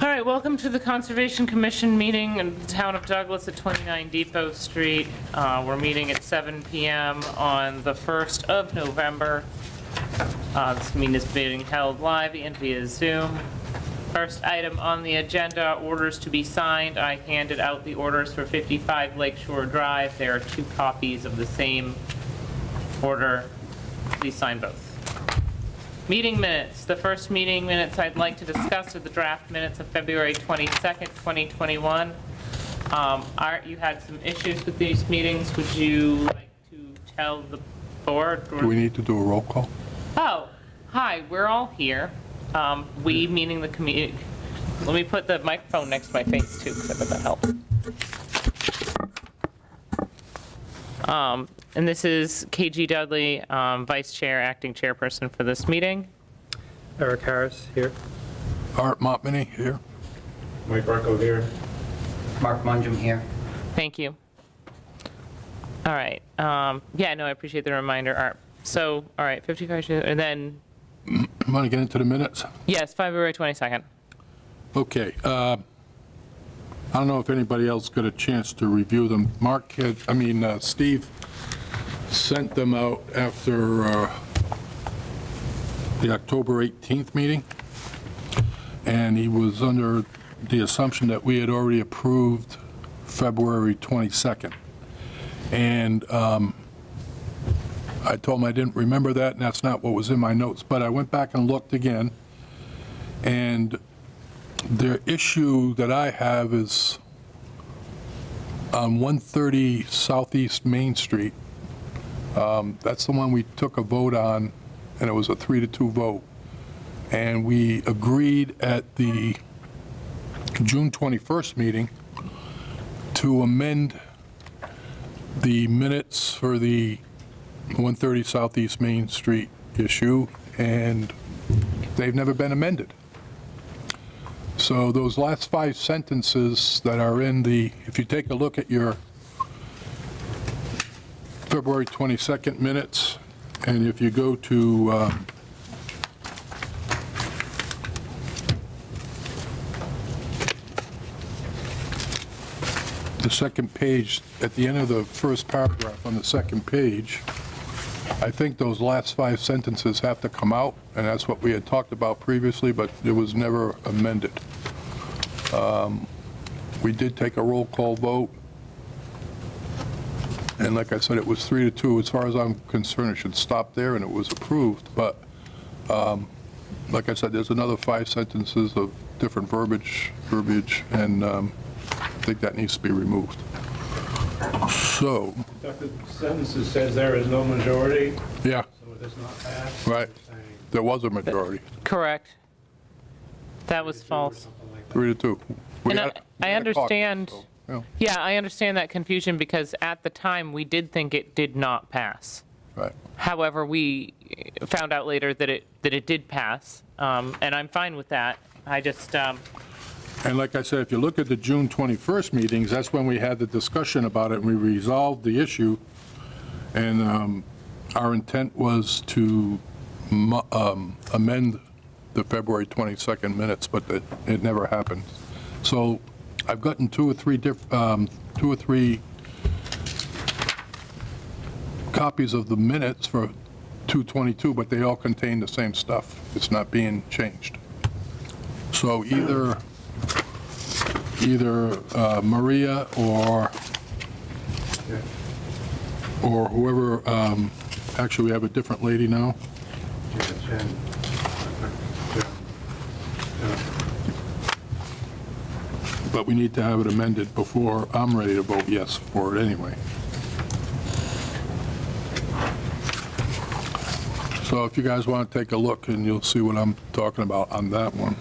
All right, welcome to the Conservation Commission meeting in the town of Douglas at 29 Depot Street. We're meeting at 7 PM on the 1st of November. This meeting is being held live and via Zoom. First item on the agenda, orders to be signed. I handed out the orders for 55 Lakeshore Drive. There are 2 copies of the same order. Please sign both. Meeting minutes. The first meeting minutes I'd like to discuss are the draft minutes of February 22nd, 2021. Art, you had some issues with these meetings. Would you like to tell the board? Do we need to do a roll call? Oh, hi, we're all here. We, meaning the community. Let me put the microphone next to my face too, because I bet that helps. And this is KG Dudley, Vice Chair, Acting Chairperson for this meeting. Eric Harris here. Art Montminy here. Mike Rocco here. Mark Mungem here. Thank you. All right. Yeah, no, I appreciate the reminder, Art. So, all right, 55, and then, Want to get into the minutes? yes, February 22nd. Okay. I don't know if anybody else got a chance to review them. Steve sent them out after the October 18th meeting, and he was under the assumption that we had already approved February 22nd. And I told him I didn't remember that, and that's not what was in my notes. But I went back and looked again, and the issue that I have is on 130 Southeast Main Street. That's the one we took a vote on, and it was a 3-2 vote. And we agreed at the June 21st meeting to amend the minutes for the 130 Southeast Main Street issue, and they've never been amended. So those last 5 sentences that are in the, if you take a look at your February 22nd minutes, and if you go to the second page, at the end of the first paragraph on the second page, I think those last 5 sentences have to come out, and that's what we had talked about previously, but it was never amended. We did take a roll call vote, and like I said, it was 3-2. As far as I'm concerned, it should stop there, and it was approved, but like I said, there's another 5 sentences of different verbiage, and I think that needs to be removed. So, Dr. Sentences says there is no majority, yeah, so it does not pass. right. There was a majority, Correct. That was false. 3-2. We And had- I we had a caucus, understand, so, yeah, yeah, I understand that confusion because at the time, we did think it did not pass. right. However, we found out later that it did pass, and I'm fine with that. I just, And like I said, if you look at the June 21st meetings, that's when we had the discussion about it, and we resolved the issue, and our intent was to amend the February 22nd minutes, but it never happened. So I've gotten 2 or 3 copies of the minutes for 2/22, but they all contain the same stuff. It's not being changed. So either Maria or whoever, actually, we have a different lady now. But we need to have it amended before I'm ready to vote yes for it anyway. So if you guys want to take a look, and you'll see what I'm talking about on that one.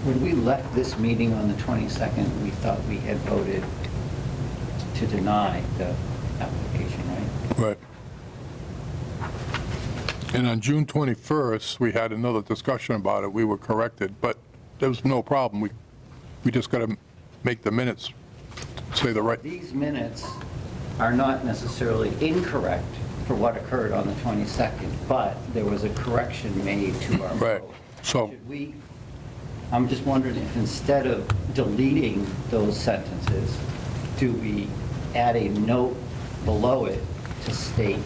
When we left this meeting on the 22nd, we thought we had voted to deny the application, right? Right. And on June 21st, we had another discussion about it. We were corrected, but there was no problem. We just got to make the minutes say the right. These minutes are not necessarily incorrect for what occurred on the 22nd, but there was a correction made to our Right. vote. So, Should we, I'm just wondering if instead of deleting those sentences, do we add a note below it to state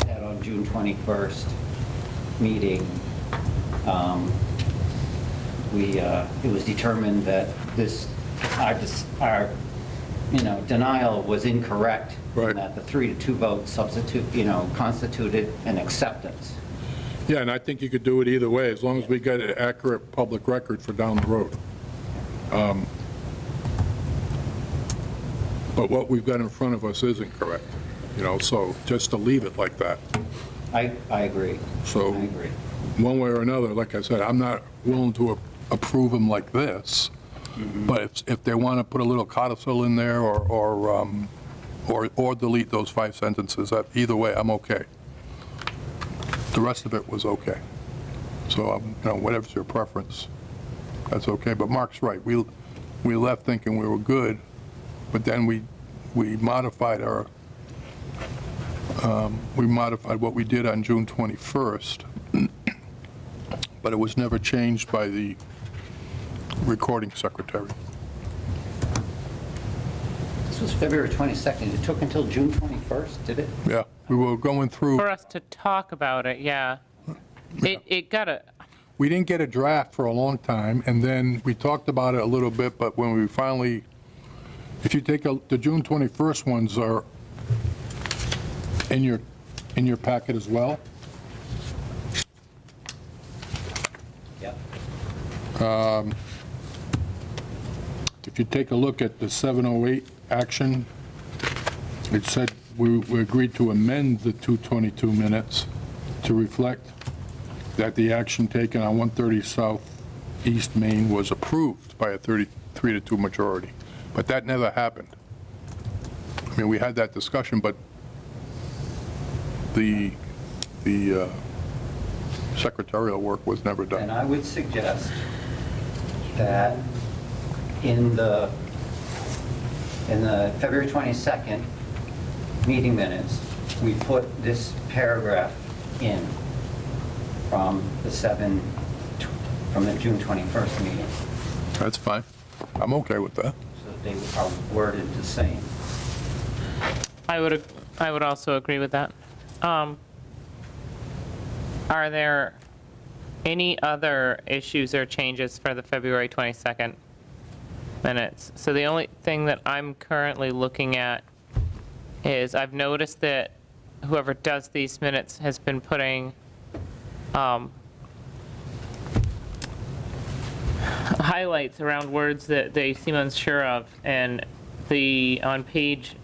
that on June 21st meeting, it was determined that our denial was incorrect. Right. And that the 3-2 vote constituted an acceptance. yeah, and I think you could do it either way, as long as we get an accurate public record for down the road. But what we've got in front of us isn't correct, so just to leave it like that. I agree. So- I agree. One way or another, like I said, I'm not willing to approve them like this, but if they want to put a little codicil in there or delete those 5 sentences, either way, I'm okay. The rest of it was okay. So, whatever's your preference, that's okay. But Mark's right. We left thinking we were good, but then we modified what we did on June 21st, but it was never changed by the recording secretary. This was February 22nd. It took until June 21st, did it? Yeah, we were going through, For us to talk about it, yeah. It got a, we didn't get a draft for a long time, and then we talked about it a little bit, but when we finally, if you take the June 21st ones are in your packet as well. Yep. If you take a look at the 708 action, it said we agreed to amend the 222 minutes to reflect that the action taken on 130 South East Main was approved by a 33-2 majority. But that never happened. I mean, we had that discussion, but the secretarial work was never And done. I would suggest that in the February 22nd meeting minutes, we put this paragraph in from the June 21st meeting, That's fine. I'm okay with that. so that they are worded the same. I would also agree with that. Are there any other issues or changes for the February 22nd minutes? So the only thing that I'm currently looking at is I've noticed that whoever does these minutes has been putting highlights around words that they seem unsure of, and on page,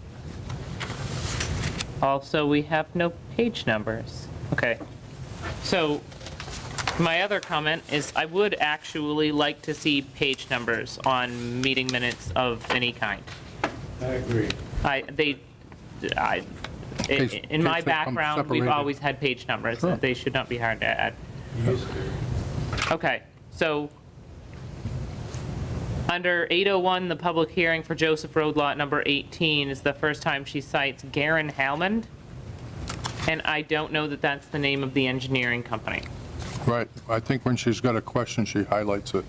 also, we have no page numbers. Okay. So my other comment is I would actually like to see page numbers on meeting minutes of any kind. I agree. In my Page that come background, we've separated. always had page numbers. Sure. They should not be hard to add. Used to. Okay, so under 801, the public hearing for Joseph Road Lot number 18 is the first time she cites Garen Halmond, and I don't know that that's the name of the engineering company. Right. I think when she's got a question, she highlights it.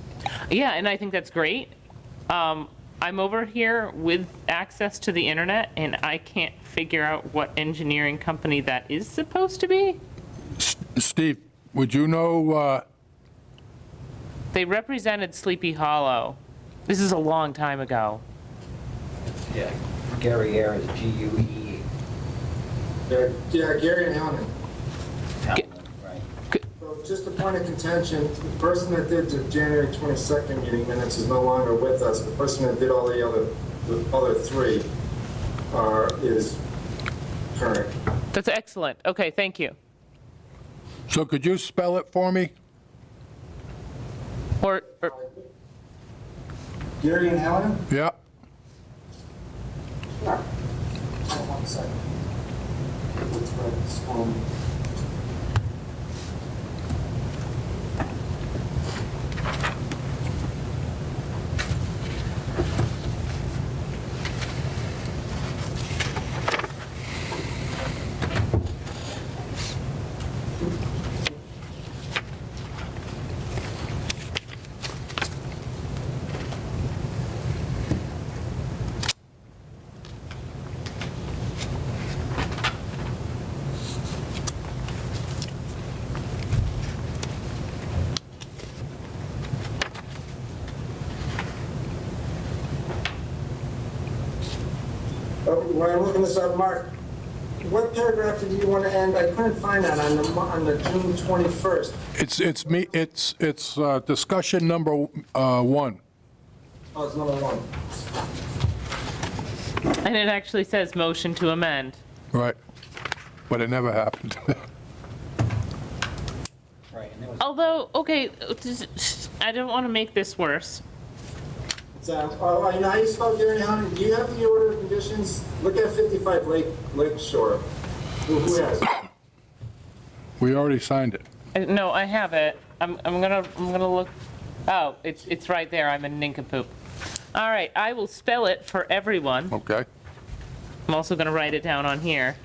Yeah, and I think that's great. I'm over here with access to the internet, and I can't figure out what engineering company that is supposed to be. Steve, would you know, They represented Sleepy Hollow. This is a long time ago. Yeah, Gary Air is G-U-E. Yeah, Gary and Hellman. Right. So just a point of contention, the person that did the January 22nd meeting minutes is no longer with us. The person that did all the other three is current. That's excellent. Okay, thank you. so could you spell it for me? Or Gary and Hellman? Yeah. Sure. Hold on 1 second. Let's write this one. when I'm looking this up, Mark, what paragraph did you want to end? I couldn't find that on the June 21st. It's discussion number 1. Oh, it's number 1. And it actually says motion to amend. Right. But it never happened. Right, and there was, Although, okay, I don't want to make this worse. Oh, you know how you spell Gary Hunter? Do you have the order of conditions? Look at 55 Lake Shore. Who has it? We already signed it. No, I have it. I'm gonna look. Oh, it's right there. I'm a nincompoop. All right, I will spell it for everyone. Okay. I'm also gonna write it down on here.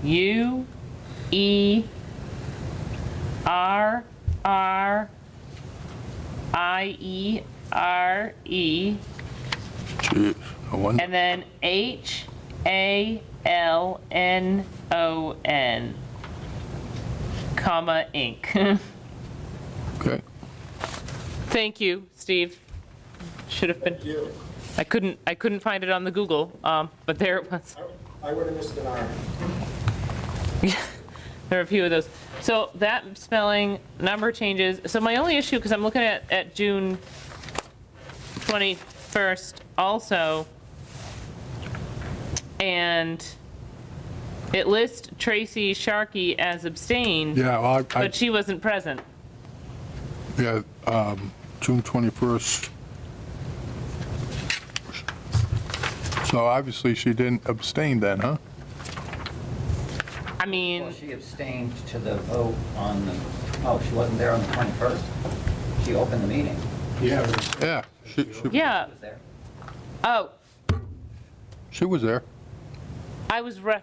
Guerriere, Jeez, no wonder. and then HALNON, comma, Inc. Okay. Thank you, Steve. Should have been, You. I couldn't find it on the Google, but there it was. I would have missed an R. There are a few of those. So that spelling, number changes. So my only issue, because I'm looking at June 21st also, and it lists Tracy Sharkey as abstained, Yeah, well, but she wasn't present. yeah, June 21st. So obviously she didn't abstain then, huh? I mean, well, she abstained to the vote on the, oh, she wasn't there on the 21st? She opened the meeting. Yeah, Yeah, she yeah, She was there. oh, she was there. I was Yeah,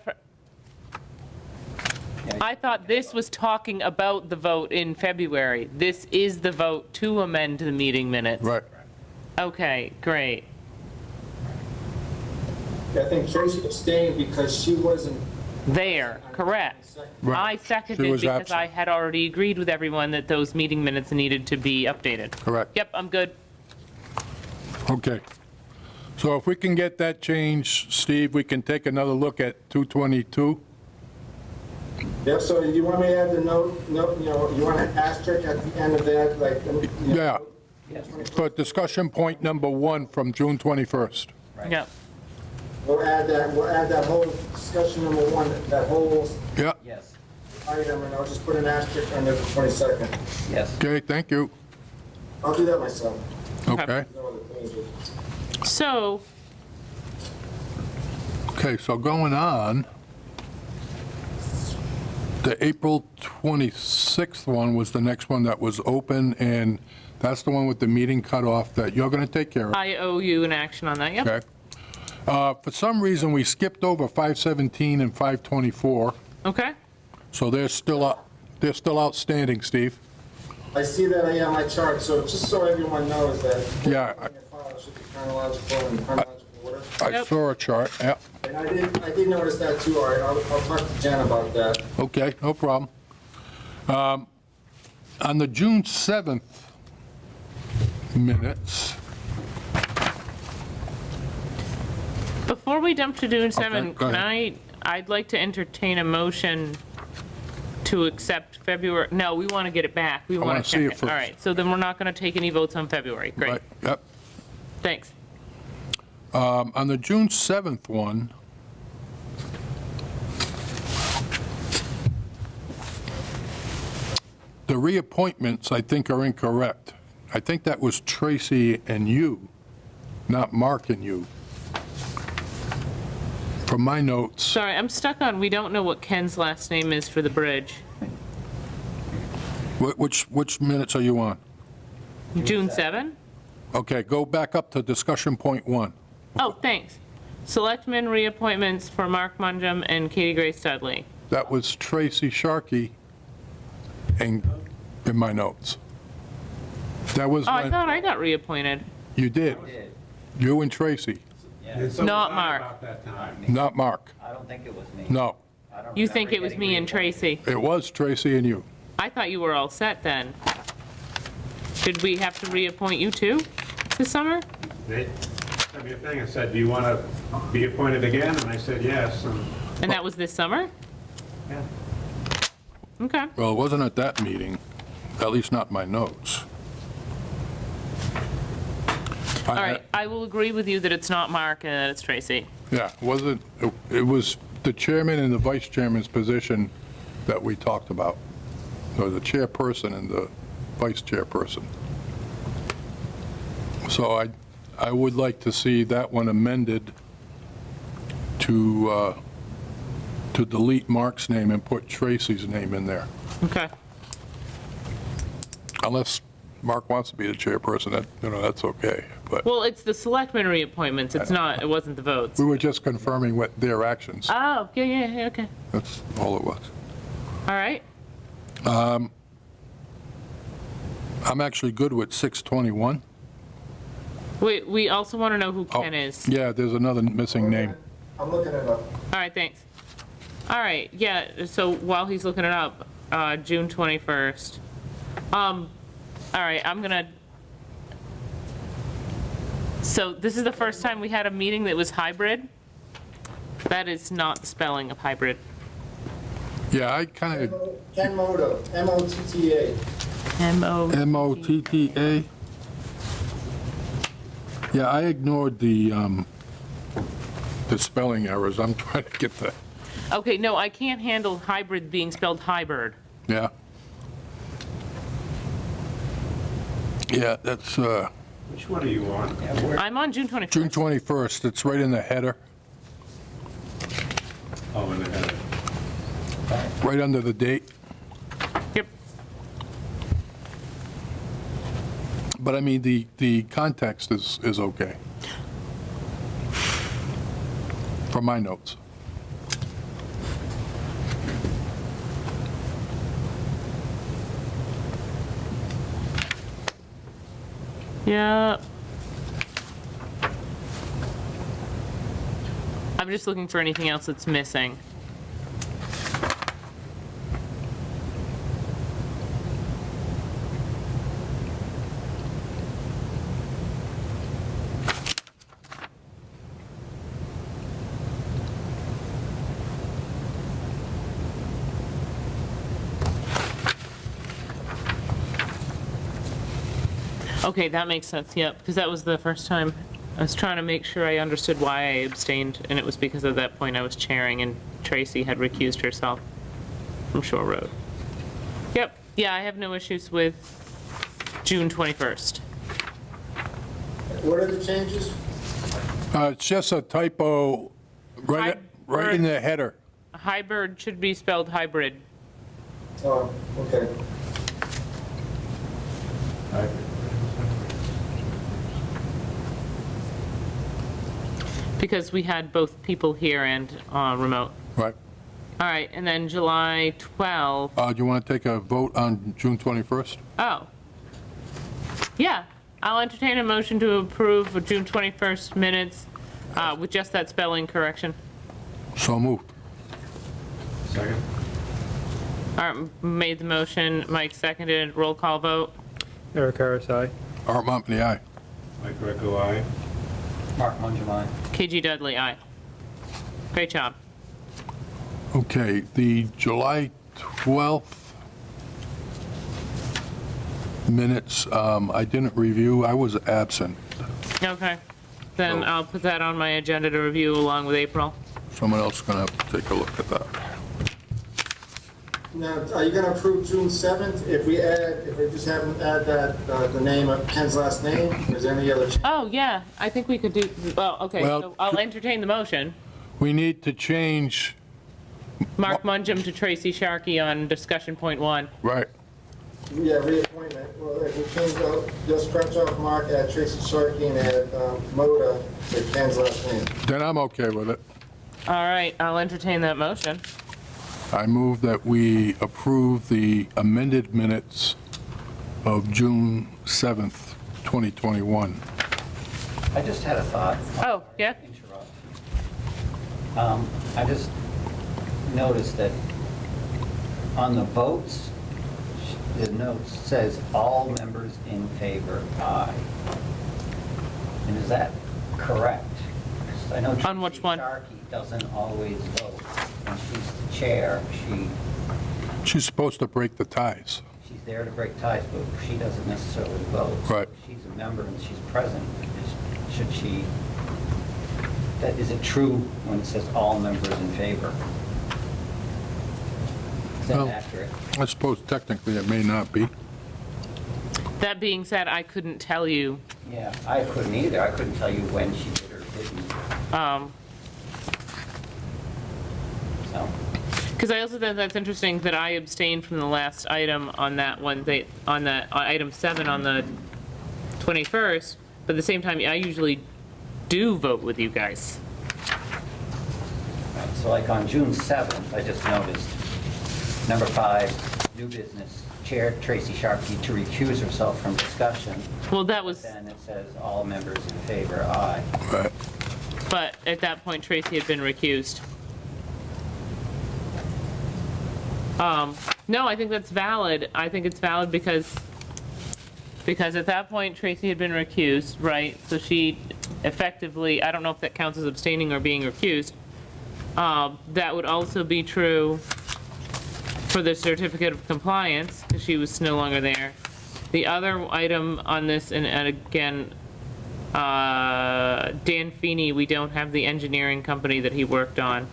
I thought this was talking about the vote in February. This is the vote to amend the meeting minutes. Right. Okay, great. I think Tracy abstained because she wasn't. There, correct. Right. I She seconded was because absent. I had already agreed with everyone that those meeting minutes needed to be updated. Correct. Yep, I'm good. Okay. So if we can get that changed, Steve, we can take another look at 222. Yep, so you want me to add the note, you know, you want an asterisk at the end of that, like, you know, Yeah. Yes, For discussion point number 1 from June 21st. right. Yep. we'll add that whole discussion number 1, that whole Yeah, Yes, item, and I'll just put an asterisk under the 22nd. yes. okay, thank you. I'll do that myself. Okay. No other changes. So, Okay, so going on, the April 26th one was the next one that was open, and that's the one with the meeting cutoff that you're going to take care of. I owe you an action on that, yep. Okay. For some reason, we skipped over 517 and 524, Okay, so they're still outstanding, Steve. I see that on my chart, so just so everyone knows that. Yeah, In your file, it should be chronological and chronological order. I Yep. saw a chart, yeah. And I did notice that too, all right, I'll talk to Jen about that. Okay, no problem. On the June 7th minutes, before we jump to June 7, go can ahead. I'd like to entertain a motion to accept February, no, we want to get it back. We wanna want to see check it it. first. All right, so then we're not going to take any votes on February. Great, right, yep. thanks. On the June 7th one, the reappointments, I think, are incorrect. I think that was Tracy and you, not Mark and you. From my notes, Sorry, I'm stuck on, we don't know what Ken's last name is for the bridge. which minutes are you on? June 7? Okay, go back up to discussion point 1. Oh, thanks. Selectmen reappointments for Mark Mungum and Katie Grace Dudley. That was Tracy Sharkey in my notes. That was Oh, I when, thought I got reappointed. you did, Did. you and Tracy, Yeah, Not Mark. About that time. not Mark. I don't think it was me. No, I don't You remember think it was getting me and reappointed. Tracy? it was Tracy and you. I thought you were all set then. Should we have to reappoint you too? this summer? They sent me a thing and said, do you want to be appointed again? And I said, yes, and, And that was this summer? yeah. Okay. Well, it wasn't at that meeting, at least not in my notes. All right, I will agree with you that it's not Mark and that it's Tracy. Yeah, it was the chairman and the vice chairman's position that we talked about, or the chairperson and the vice chairperson. So I would like to see that one amended to delete Mark's name and put Tracy's name in there. Okay. Unless Mark wants to be the chairperson, that's okay. But Well, it's the selectmen reappointments. It's not, it wasn't the votes. we were just confirming what their actions. Oh, yeah, okay. That's all it was. All right. I'm actually good with 621. Wait, we also want to know who Oh, Ken is. Yeah, there's another missing name. I'm looking it up. All right, thanks. All right, yeah, so while he's looking it up, June 21st. All right, so this is the first time we had a meeting that was hybrid? That is not the spelling of hybrid. Yeah, I kind of, Ken Motta, M-O-T-T-A. M-O. M-O-T-T-A. Yeah, I ignored the spelling errors. I'm trying to get the, Okay, no, I can't handle hybrid being spelled hybrid. yeah. Yeah, that's Which one are you on? I'm on June 21st. June 21st. It's right in the header, Oh, in the head. right under the date. Yep. But I mean, the context is okay. From my notes. Yeah. I'm just looking for anything else that's missing. Okay, that makes sense, yep, because that was the first time. I was trying to make sure I understood why I abstained, and it was because at that point I was chairing and Tracy had recused herself from Shore Road. Yep, yeah, I have no issues with June 21st. What are the changes? It's just a typo right in the header. Hybrid should be spelled hybrid. Oh, okay. Because we had both people here and remote. Right. All right, and then July 12th. Do you want to take a vote on June 21st? Oh. Yeah, I'll entertain a motion to approve the June 21st minutes with just that spelling correction. So moved. Second? Art made the motion, Mike seconded, roll call vote. Eric Harris, aye. Art Monmouth, aye. Mike Greco, aye. Mark Mangum, KG Dudley, aye. Great job. Okay, the July 12th minutes, I didn't review. I was absent. Okay, then Oh. I'll put that on my agenda to review along with April. Someone else is going to have to take a look at that. Now, are you gonna approve June 7th if we just have them add that, the name of Ken's last name? Or is there any other change? Oh, yeah, I think we could do, well, okay, Well, so I'll entertain the motion. We need to change, Mark Mungem to Tracy Sharkey on discussion point 1. right, Yeah, reappointment. Well, if we change, just scratch off Mark, add Tracy Sharkey, and add Motta to Ken's last name. then I'm okay with it. All right, I'll entertain that motion. I move that we approve the amended minutes of June 7th, 2021. I just had a thought. Oh, yeah? Interrupt. I just noticed that on the votes, the note says all members in favor, aye. And is that correct? I know On which Tracy one? Sharkey doesn't always vote. When she's the chair, She's supposed to break the ties. she's there to break ties, but she doesn't necessarily vote. So Right. if she's a member and she's present, should she, is it true when it says all members in favor? Is that Well- accurate? I suppose technically it may not be. That being said, I couldn't tell you, Yeah, I couldn't either. I couldn't tell you when she did or didn't. So, because I also think that's interesting that I abstained from the last item on that one, on that, on item 7 on the 21st, but at the same time, I usually do vote with you guys. right, so like on June 7th, I just noticed, number 5, new business, Chair Tracy Sharkey to recuse herself from discussion. Well, that was, Then it says all members in favor, aye. Right. but at that point Tracy had been recused. No, I think that's valid. I think it's valid because at that point Tracy had been recused, right? So she effectively, I don't know if that counts as abstaining or being recused. That would also be true for the certificate of compliance, because she was no longer there. The other item on this, and again, Dan Feeney, we don't have the engineering company that he worked on.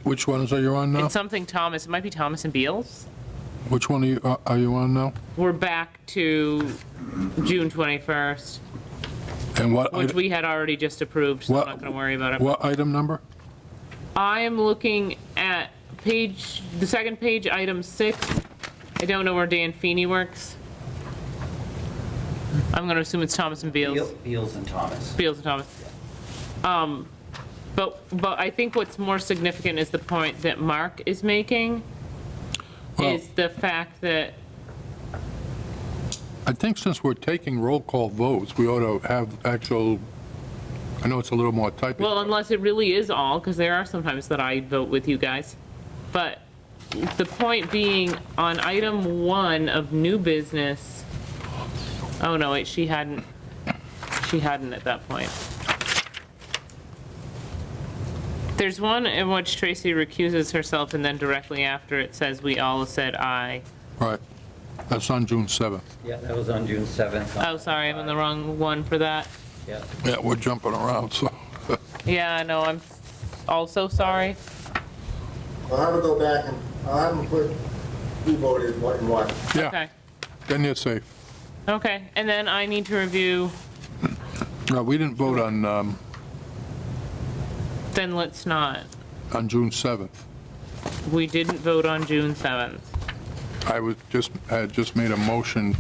Which ones are you on now? It's something Thomas, it might be Thomas and Beals. Which one are you on now? We're back to June 21st, And what, which we had already just approved, so I'm not going to worry about it. what item number? I am looking at the second page, item 6. I don't know where Dan Feeney works. I'm going to assume it's Thomas and Beals. Beals and Thomas. Beals and Thomas. But I think what's more significant is the point that Mark is making, Well- is the fact that, I think since we're taking roll call votes, we ought to have actual, I know it's a little more typing. well, unless it really is all, because there are sometimes that I vote with you guys. But the point being, on item 1 of new business, oh no, wait, she hadn't at that point. There's one in which Tracy recuses herself, and then directly after it says we all said aye. Right. That's on June 7th. Yeah, that was on June 7th. Oh, sorry, I'm in the wrong one for that. Yeah. Yeah, we're jumping around, so. Yeah, no, I'm also sorry. I'll have to go back and, I'll have them put who voted what and what. Yeah, Okay, then you're safe. okay, and then I need to review, No, we didn't vote on then let's not. June 7th. We didn't vote on June 7th. I had just made a motion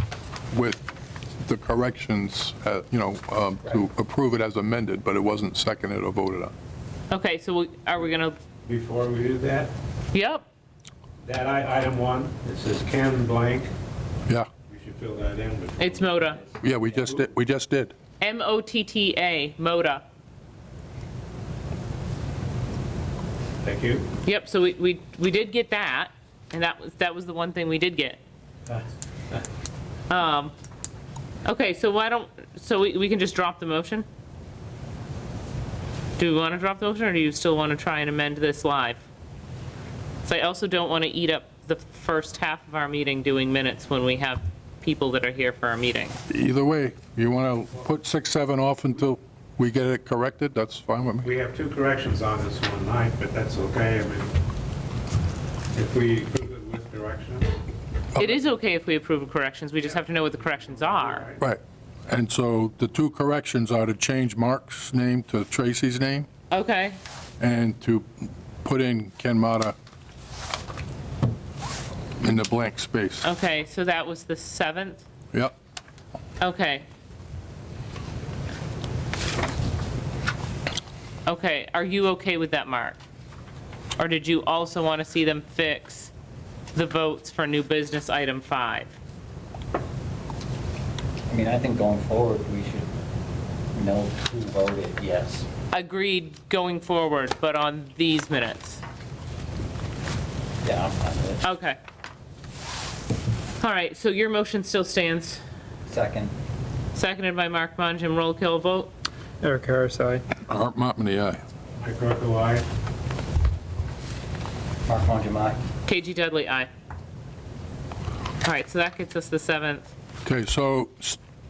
with the corrections, to approve it as amended, but it wasn't seconded or voted on. Okay, so are we gonna, Before we do that, yep, that item 1, it says Ken blank, Yeah, we should fill that in. before- it's MOTA. yeah, we just did. MOTTA, MOTA. Thank you. Yep, so we did get that, and that was the one thing we did get. Okay, so we can just drop the motion? Do we want to drop the motion, or do you still want to try and amend this live? So I also don't want to eat up the first half of our meeting doing minutes when we have people that are here for our meeting. Either way, you want to put 6, 7 off until we get it corrected, that's fine with me. We have 2 corrections on this one night, but that's okay. I mean, if we approve it with direction. It is okay if we approve of corrections, we just have to know what the corrections are. Right, and so the 2 corrections are to change Mark's name to Tracy's name, Okay, and to put in Ken Mata in the blank space. okay, so that was the 7th? Yep, Okay. Okay, are you okay with that, Mark? Or did you also want to see them fix the votes for new business item 5? I mean, I think going forward, we should know who voted yes. Agreed going forward, but on these minutes? Yeah, I'm fine with it. Okay. All right, so your motion still stands. Second. Seconded by Mark Mangum. Roll call vote. Eric Harris, aye. Art Monmouth, aye. Mike Rocco, aye. Mark Monjam, aye. KG Dudley, aye. All right, so that gets us the 7th. Okay, so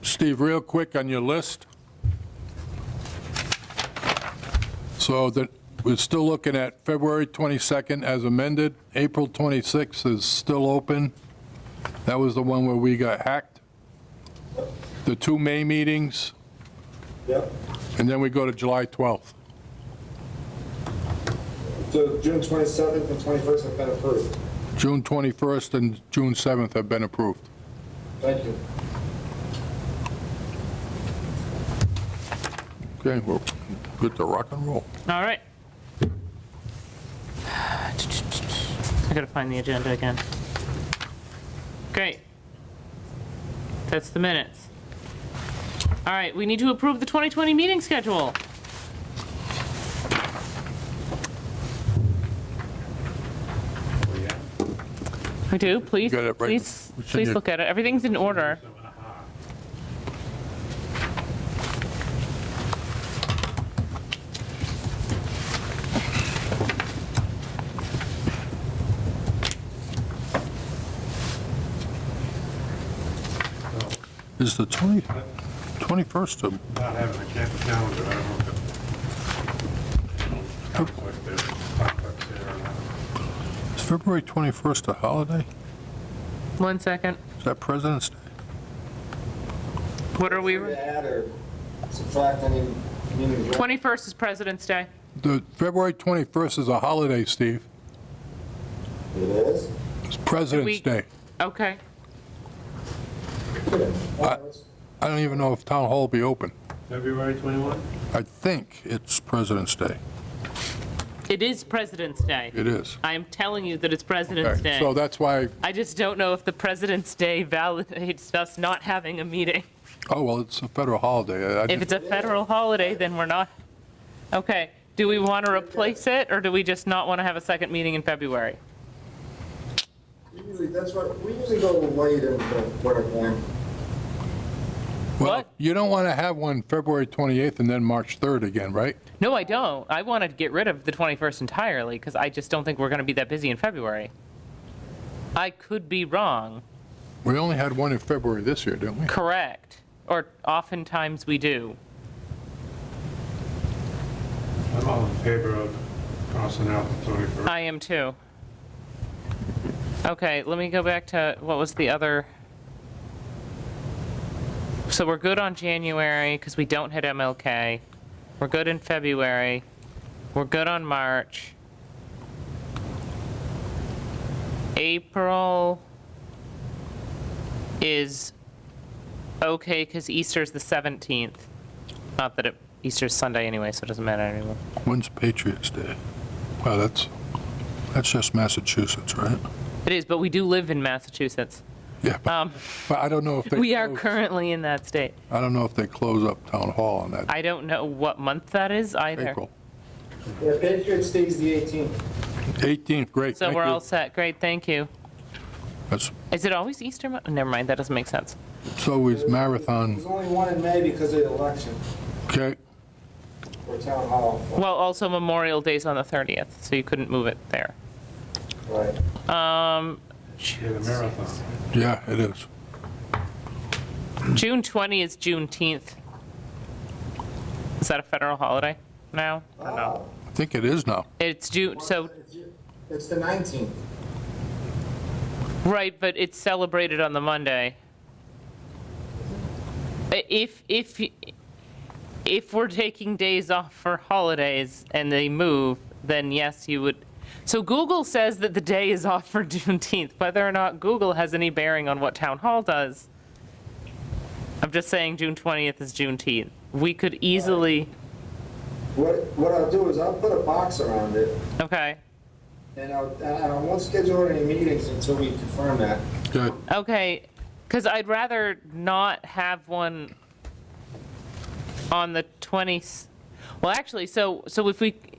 Steve, real quick on your list. So that, we're still looking at February 22nd as amended. April 26th is still open. That was the one where we got hacked. The 2 May meetings, Yep. and then we go to July 12th. So June 27th and 21st have been approved. June 21st and June 7th have been approved. Thank you. Okay, we're good to rock and roll. All right. I gotta find the agenda again. Great. That's the minutes. All right, we need to approve the 2020 meeting schedule. Oh, yeah. I do, please, got it right. please, It's in please your- look at it. Everything's in order. 7.5. Is the 21st of, Not having a calendar, I don't know if it conflict there, conflicts there or not. is February 21st a holiday? 1 second. Is that President's Day? What are we, Add or subtract any meetings. 21st is President's Day. The February 21st is a holiday, Steve. It is? It's President's Day. Okay. I don't even know if Town Hall will be open. February 21? I think it's President's Day. It is President's Day. It is. I am telling you that it's President's Okay, Day. so that's why, I just don't know if the President's Day validates us not having a meeting. oh, well, it's a federal holiday. If it's a federal holiday, then we're not. Okay, do we want to replace it, or do we just not want to have a second meeting in February? That's what, we usually go late in the winter time. Well, What? you don't want to have one February 28th and then March 3rd again, right? No, I don't. I want to get rid of the 21st entirely, because I just don't think we're going to be that busy in February. I could be wrong. We only had one in February this year, didn't we? Correct. Or oftentimes we do. I'm all in favor of crossing out the 21st. I am too. Okay, let me go back to, what was the other? So we're good on January because we don't hit MLK. We're good in February. We're good on March. April is okay because Easter's the 17th. Not that Easter's Sunday anyway, so it doesn't matter anymore. When's Patriots Day? Well, that's just Massachusetts, right? It is, but we do live in Massachusetts. Yeah, but I don't know if they. We are close- currently in that state. I don't know if they close up Town Hall on that I don't know what month that is either. April. Yeah, Patriots Day's the 18th. 18th, great, So thank we're all you. set. Great, thank you. That's, Is it always Easter? Never mind, that doesn't make sense. it's always marathon, There's only one in May because of the election okay? for town hall. Well, also Memorial Day's on the 30th, so you couldn't move it there. Right. Yeah, the marathon. Yeah, it is. June 20 is Juneteenth. Is that a federal holiday now? Or no? I think it is now. It's June, so, It's the 19th. right, but it's celebrated on the Monday. If we're taking days off for holidays and they move, then yes, you would. So Google says that the day is off for Juneteenth. Whether or not Google has any bearing on what Town Hall does, I'm just saying June 20th is Juneteenth. We could easily, What I'll do is I'll put a box around it, okay, and I won't schedule any meetings until we confirm that. Good. okay, because I'd rather not have one on the 20th. Well, actually, so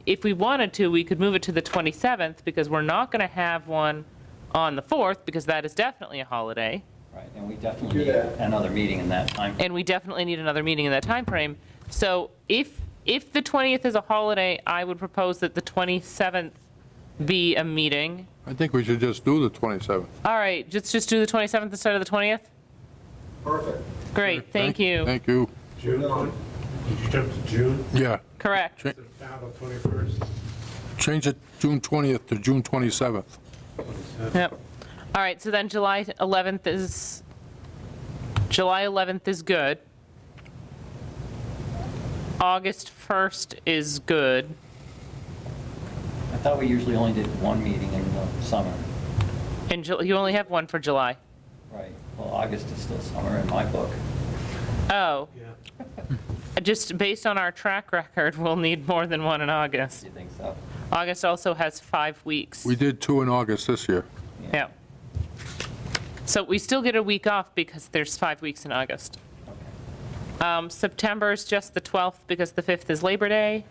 if we wanted to, we could move it to the 27th, because we're not going to have one on the 4th, because that is definitely a holiday. Right, and we definitely Do need that. another meeting in that time. And we definitely need another meeting in that time frame. So if the 20th is a holiday, I would propose that the 27th be a meeting. I think we should just do the 27th. All right, just do the 27th instead of the 20th? Perfect. Great, thank you. Thank you. June 20, did you jump to June? Yeah, Correct. Cha- Now the 21st? change it June 20th to June 27th. 27th. Yep. All right, so then July 11th is good. August 1st is good. I thought we usually only did one meeting in the summer. And you only have one for July. Right, well, August is still summer in my book. Oh, Yeah. just based on our track record, we'll need more than one in August. Do you think so? August also has 5 weeks. We did 2 in August this year. Yeah. So we still get a week off because there's 5 weeks in August. Okay. September is just the 12th because the 5th is Labor Day.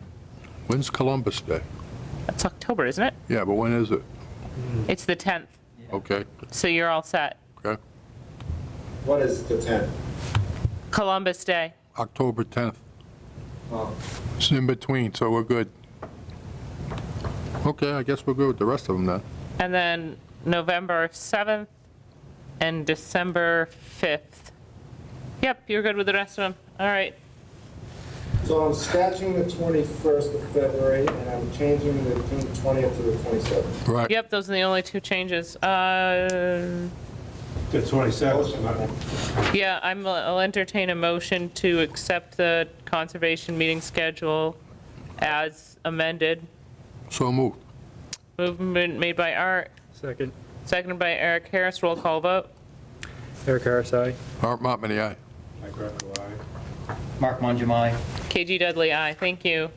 When's Columbus Day? That's October, isn't it? Yeah, but when is it? It's the 10th, Okay, so you're all set. okay. What is the 10th? Columbus Day. October 10th. Oh, It's in between, so we're good. Okay, I guess we're good with the rest of them then. And then November 7th and December 5th. Yep, you're good with the rest of them. All right. so I'm scratching the 21st of February, and I'm changing the June 20th to the 27th. Right. Yep, those are the only 2 changes. The 27th, Yeah, I'll entertain a motion to accept the conservation meeting schedule as amended. So moved. Movement made by Art, Second. seconded by Eric Harris. Roll call vote. Eric Harris, aye. Art Montmany, aye. Mike Greco, aye. Mark Mangumai. KG Dudley, aye. Thank you.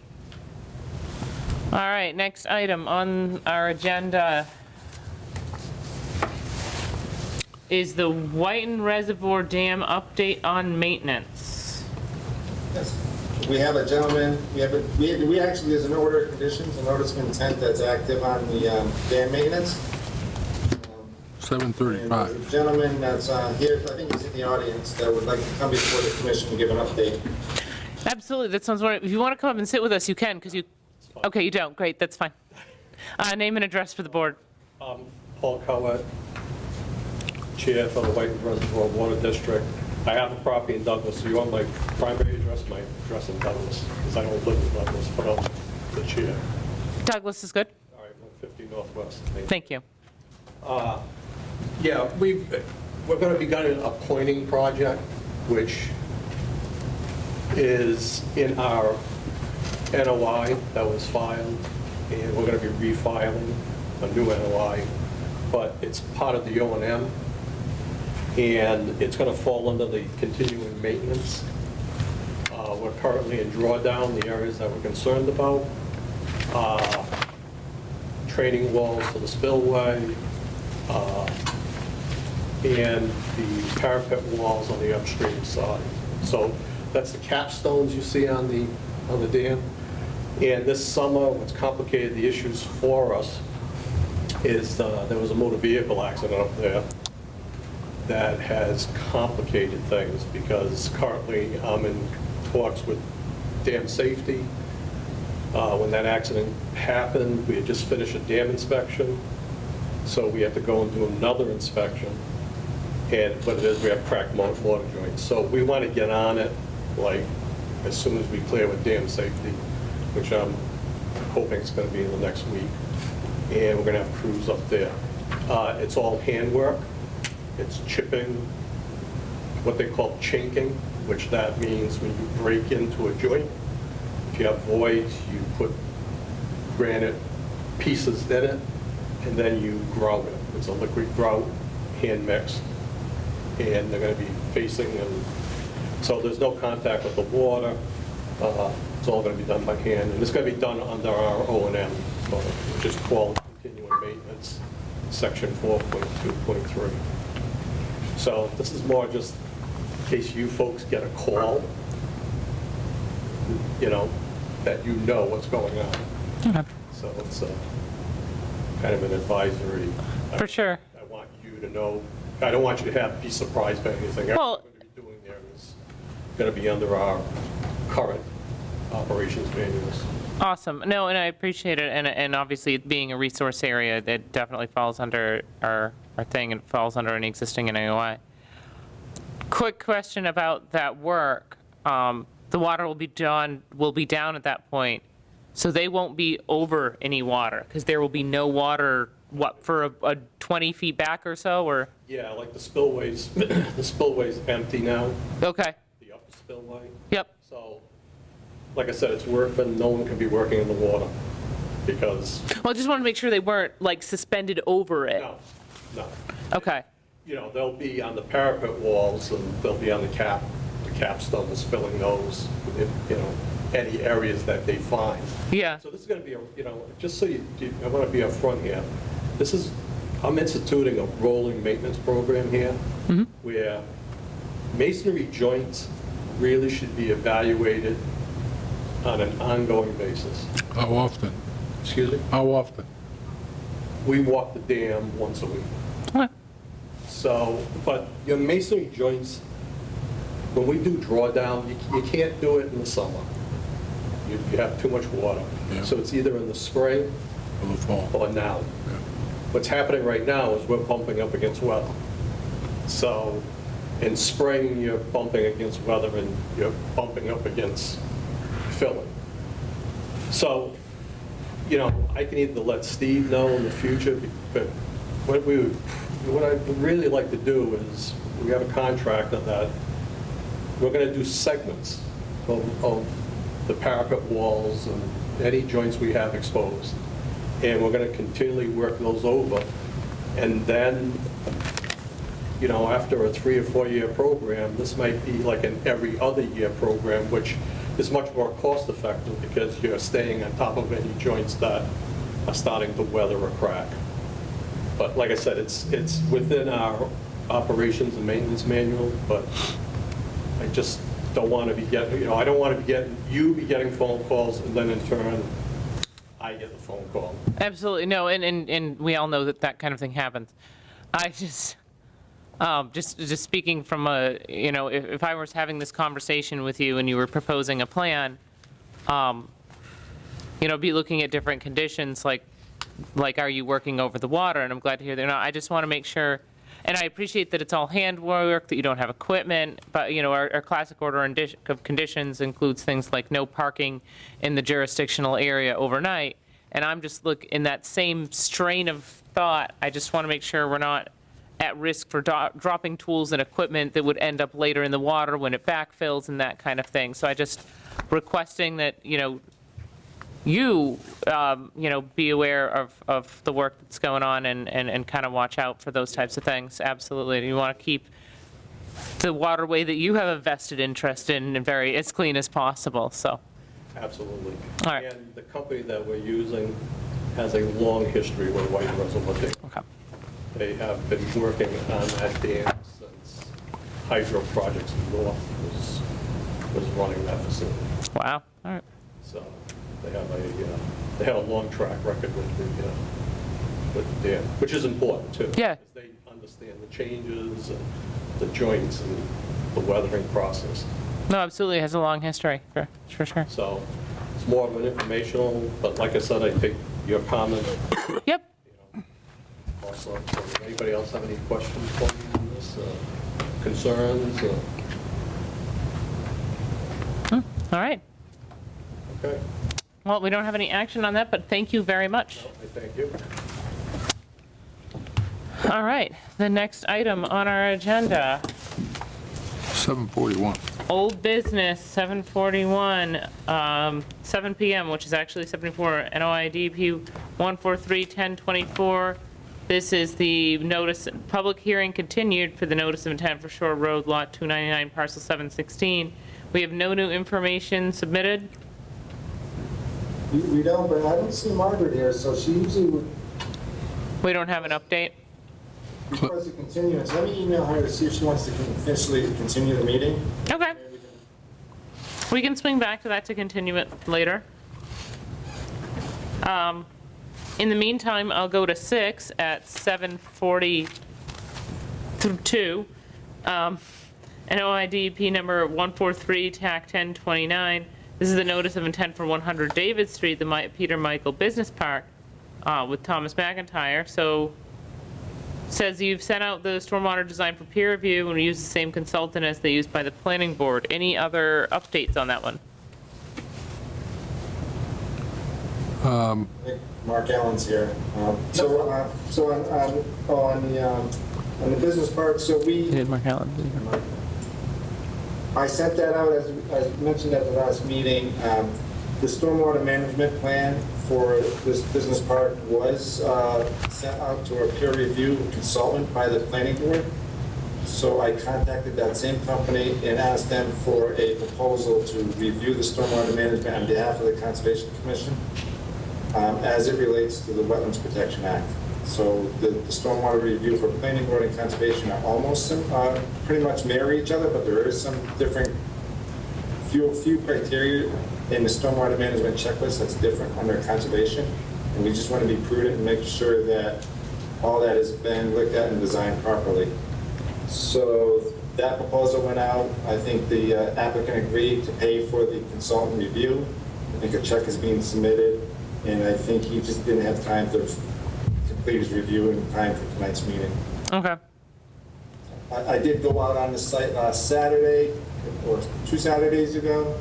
All right, next item on our agenda is the Whiten Reservoir Dam update on maintenance. Yes. We have a gentleman, we actually, there's an order of conditions, a notice of intent that's active on the dam maintenance. And there's 7:35. a gentleman that's here, I think he's in the audience, that would like to come before the commission and give an update. Absolutely, that sounds wonderful. If you want to come up and sit with us, you can, because you, okay, you don't, great, that's fine. Name and address for the board. Paul Collette, Chair for the White Reservoir Water District. I have a property in Douglas, so you want my primary address, my address in Douglas, because I don't live in Douglas, but I'm the chair. Douglas is good? All right, 150 Northwest. Thank you. Yeah, we're going to be getting a pointing project, which is in our NOI that was filed, and we're going to be refiling a new NOI, but it's part of the O&M, and it's going to fall under the continuing maintenance. We're currently in drawdown, the areas that we're concerned about, training walls for the spillway, and the parapet walls on the upstream side. So that's the capstones you see on the dam. And this summer, what's complicated the issues for us is there was a motor vehicle accident up there that has complicated things, because currently I'm in talks with dam safety. When that accident happened, we had just finished a dam inspection, so we have to go and do another inspection. And what it is, we have cracked water joints. So we want to get on it, like, as soon as we clear with dam safety, which I'm hoping it's going to be in the next week. And we're going to have crews up there. It's all handwork. It's chipping, what they call chinking, which that means when you break into a joint, if you have voids, you put granite pieces in it, and then you grout it. It's a liquid grout, hand mixed, and they're going to be facing them. So there's no contact with the water. It's all going to be done by hand, and it's going to be done under our O&M, which is called continuing maintenance, section 4.2.3. So this is more just in case you folks get a call, that you know what's going on. Okay. So it's kind of an advisory. For sure. I want you to know I don't want you to be surprised by anything. Everything Well- we're going to be doing there is going to be under our current operations manuals. Awesome. No, and I appreciate it, and obviously it being a resource area, that definitely falls under our thing, and falls under an existing NAOI. Quick question about that work. The water will be down at that point, so they won't be over any water, because there will be no water, for a 20 feet back or so, or? Yeah, like the spillways, the spillway's empty now, Okay, the upper spillway. yep, So, like I said, it's work, but no one can be working in the water because, well, I just wanted to make sure they weren't, like, suspended over it. no. Okay, You know, they'll be on the parapet walls and they'll be on the capstones, filling those, you know, any areas that they find. yeah, So this is going to be, just so I want to be upfront here. I'm instituting a rolling maintenance program here where masonry joints really should be evaluated on an ongoing basis. How often? Excuse me? How often? We walk the dam once a week. okay, So, but your masonry joints, when we do drawdown, you can't do it in the summer. You have too much water. Yeah. So it's either in the spring For the fall? or now. Yeah. What's happening right now is we're bumping up against weather. So in spring, you're bumping against weather and you're bumping up against filling. So, I can either let Steve know in the future, but what I'd really like to do is, we have a contractor that we're going to do segments of the parapet walls and any joints we have exposed. And we're going to continually work those over. And then, after a 3 or 4 year program, this might be like an every other year program, which is much more cost effective because you're staying on top of any joints that are starting to weather or crack. But like I said, it's within our operations and maintenance manual, but I just don't want to be getting, I don't want to be getting phone calls and then in turn, I get the phone call. absolutely, no, and we all know that kind of thing happens. I just speaking from if I was having this conversation with you and you were proposing a plan, be looking at different conditions, like are you working over the water? And I'm glad to hear they're not. I just want to make sure, and I appreciate that it's all handwork, that you don't have equipment, but, our classic order of conditions includes things like no parking in the jurisdictional area overnight. And I'm just in that same strain of thought, I just want to make sure we're not at risk for dropping tools and equipment that would end up later in the water when it backfills and that kind of thing. So I just requesting that, you be aware of the work that's going on and kind of watch out for those types of things. Absolutely. You want to keep the waterway that you have a vested interest in as clean as possible, so. Absolutely. All right. And the company that we're using has a long history with White Reservoir Dam. Okay. They have been working on that dam since Hydro Projects North was running that facility. Wow, all right. So they have a long track record with the dam, which is important too. Yeah. Because they understand the changes and the joints and the weathering process. No, absolutely, it has a long history, for sure. So it's more of an informational, but like I said, I take your comment Yep, also. So anybody else have any questions for me on this, concerns? all right. Okay, Well, we don't have any action on that, but thank you very much. I thank you. All right, the next item on our agenda, 7:41. old business, 7:41, 7 PM, which is actually 74, NOIDP 143-1024. This is the notice, public hearing continued for the notice of intent for Shore Road, Lot 299, Parcel 716. We have no new information submitted. We don't, but I don't see Margaret here, so she usually would We don't have an update. request a continuance. Let me email her to see if she wants to officially continue the meeting. Okay. We can swing back to that to continue it later. In the meantime, I'll go to 6 at 7:40. through 2. And OIDP number 143, TAC 1029. This is the notice of intent for 100 David Street, the Peter Michael Business Park, with Thomas McIntyre. So, says you've sent out the stormwater design for peer review and use the same consultant as they used by the planning board. Any other updates on that one? I think Mark Allen's here. So on the business park, so Mark Allen. I sent that out, as mentioned at the last meeting. The stormwater management plan for this business park was sent out to a peer review consultant by the planning board. So I contacted that same company and asked them for a proposal to review the stormwater management on behalf of the Conservation Commission as it relates to the Wetlands Protection Act. So the stormwater review for planning board and conservation are almost pretty much mirror each other, but there is some different, few criteria in the stormwater management checklist that's different under conservation. And we just want to be prudent and make sure that all that has been looked at and designed properly. So that proposal went out. I think the applicant agreed to pay for the consultant review. I think a check is being submitted, and I think he just didn't have time to complete his review in time for tonight's meeting. Okay. I did go out on the site last Saturday, or 2 Saturdays ago.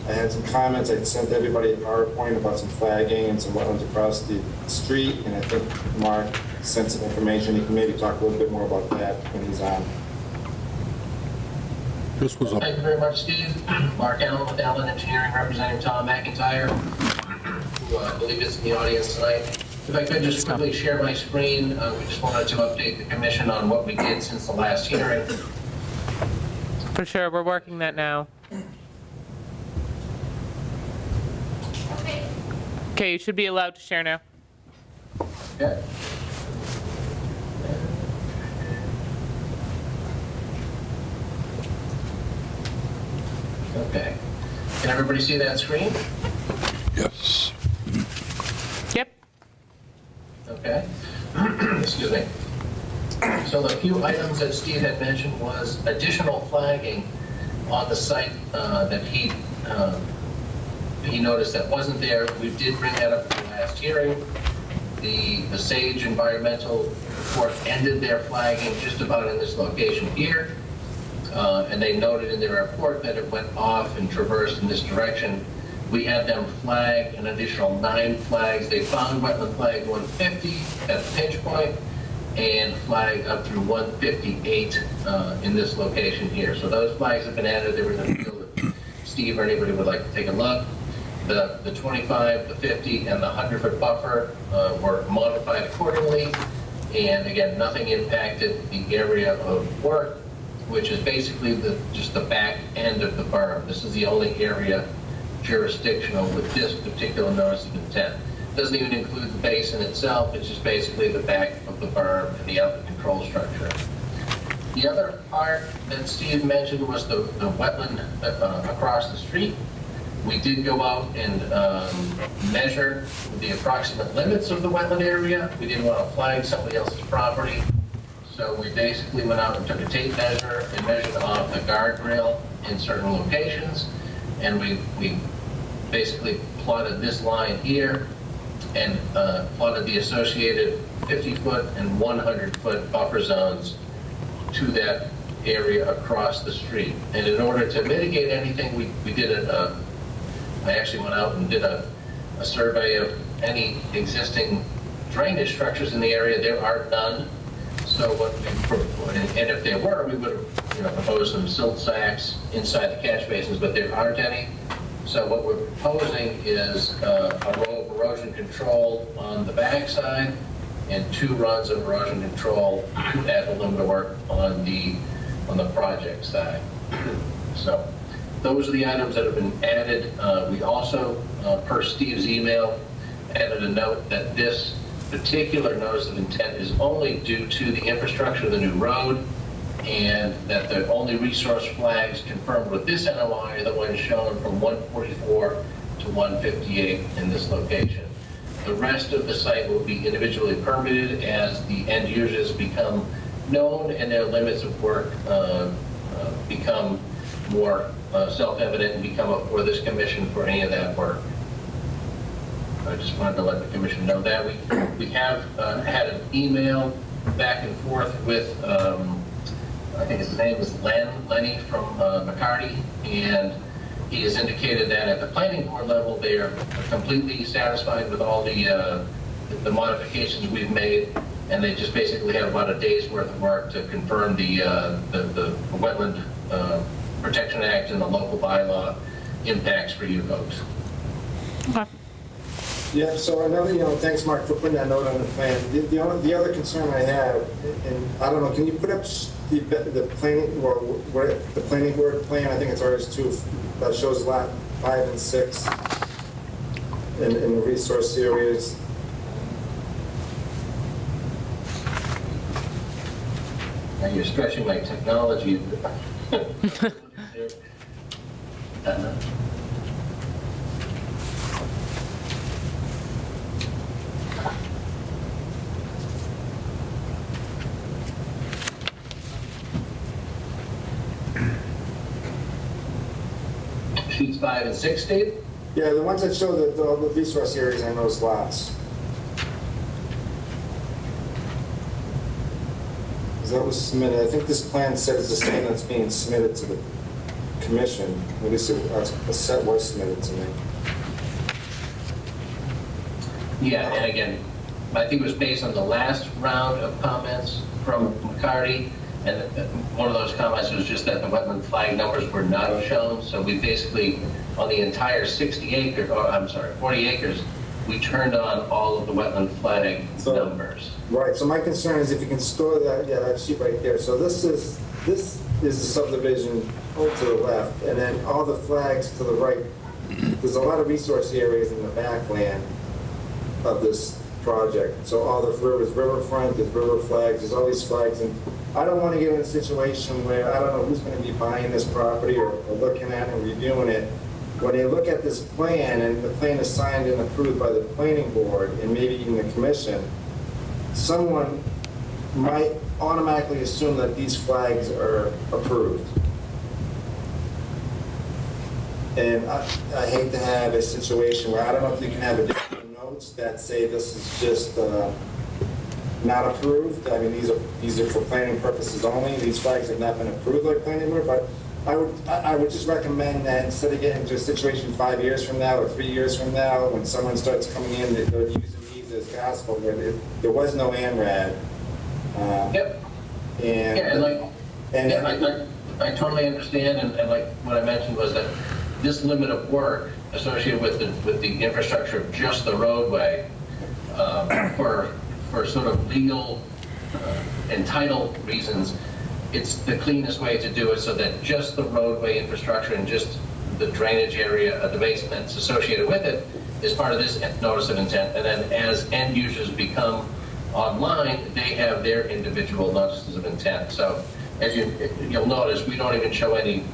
I had some comments. I sent everybody a PowerPoint about some flagging and some wetlands across the street, and I think Mark sent some information. He can maybe talk a little bit more about that when he's on. This was Thank you very much, Steve. Mark Allen with Allen Engineering, representing Tom McIntyre, who I believe is in the audience tonight. If I could just quickly share my screen, we just wanted to update the commission on what we did since the last hearing. For sure, we're working that now. Okay, you should be allowed to share now. Okay. Okay. Can everybody see that screen? yes. Yep. Okay. Excuse me. So the few items that Steve had mentioned was additional flagging on the site that he noticed that wasn't there. We did bring that up at the last hearing. The Sage Environmental Report ended their flagging just about in this location here. And they noted in their report that it went off and traversed in this direction. We had them flag an additional 9 flags. They found wetland flag 150 at the pinch point and flag up through 158 in this location here. So those flags have been added. They were in the field. If Steve or anybody would like to take a look. The 25, the 50, and the 100-foot buffer were modified accordingly. And again, nothing impacted the area of work, which is basically just the back end of the berm. This is the only area jurisdictional with this particular notice of intent. Doesn't even include the basin itself. It's just basically the back of the berm and the outlet control structure. The other part that Steve mentioned was the wetland across the street. We did go out and measure the approximate limits of the wetland area. We didn't want to flag somebody else's property. So we basically went out and took a tape measure and measured off the guardrail in certain locations. And we basically plotted this line here and plotted the associated 50-foot and 100-foot buffer zones to that area across the street. And in order to mitigate anything, we did I actually went out and did a survey of any existing drainage structures in the area. There are none. So and if there were, we would have proposed some silt sacks inside the catch basins, but there aren't any. So what we're proposing is a row of erosion control on the backside and 2 runs of erosion control at aluminum work on the project side. So those are the items that have been added. We also, per Steve's email, added a note that this particular notice of intent is only due to the infrastructure of the new road, and that the only resource flags confirmed with this NOI are the ones shown from 144 to 158 in this location. The rest of the site will be individually permitted as the end users become known and their limits of work become more self-evident and become up for this commission for any of that work. I just wanted to let the commission know that. We have had an email back and forth with, I think his name is Lenny from McCarty, and he has indicated that at the planning board level, they are completely satisfied with all the modifications we've made, and they just basically have about a day's worth of work to confirm the Wetland Protection Act and the local bylaw impacts for you folks. Okay. Yeah, so another, thanks, Mark, for putting that note on the plan. The other concern I have, and I don't know, can you put up the planning, or where the planning board plan, I think it's RS2, that shows lot 5 and 6 in the resource areas. Now you're stretching my technology. Sheets 5 and 6, Steve? Yeah, the ones that show the resource areas and those lots. That was submitted, I think this plan says the same that's being submitted to the commission. At least a set was submitted to me. Yeah, and again, I think it was based on the last round of comments from McCarty, and one of those comments was just that the wetland flag numbers were not shown, so we basically, on the entire 40 acres, we turned on all of the wetland flag numbers. Right, so my concern is if you can store that, yeah, that sheet right there. So this is the subdivision to the left, and then all the flags to the right. There's a lot of resource areas in the backland of this project. So all the rivers, riverfront, there's river flags, there's all these flags, and I don't want to get in a situation where I don't know who's going to be buying this property or looking at it and reviewing it. When they look at this plan, and the plan is signed and approved by the planning board, and maybe even the commission, someone might automatically assume that these flags are approved. And I hate to have a situation where I don't know if you can have additional notes that say this is just not approved. I mean, these are for planning purposes only. These flags have not been approved by planning board, but I would just recommend that instead of getting into a situation 5 years from now or 3 years from now, when someone starts coming in, they're using these as gospel, where there was no ANRAD. Yep. And I totally understand, and like what I mentioned was that this limit of work associated with the infrastructure of just the roadway, for sort of legal and title reasons, it's the cleanest way to do it so that just the roadway infrastructure and just the drainage area of the basements associated with it is part of this notice of intent. And then as end users become online, they have their individual notices of intent. So as you'll notice, we don't even show any,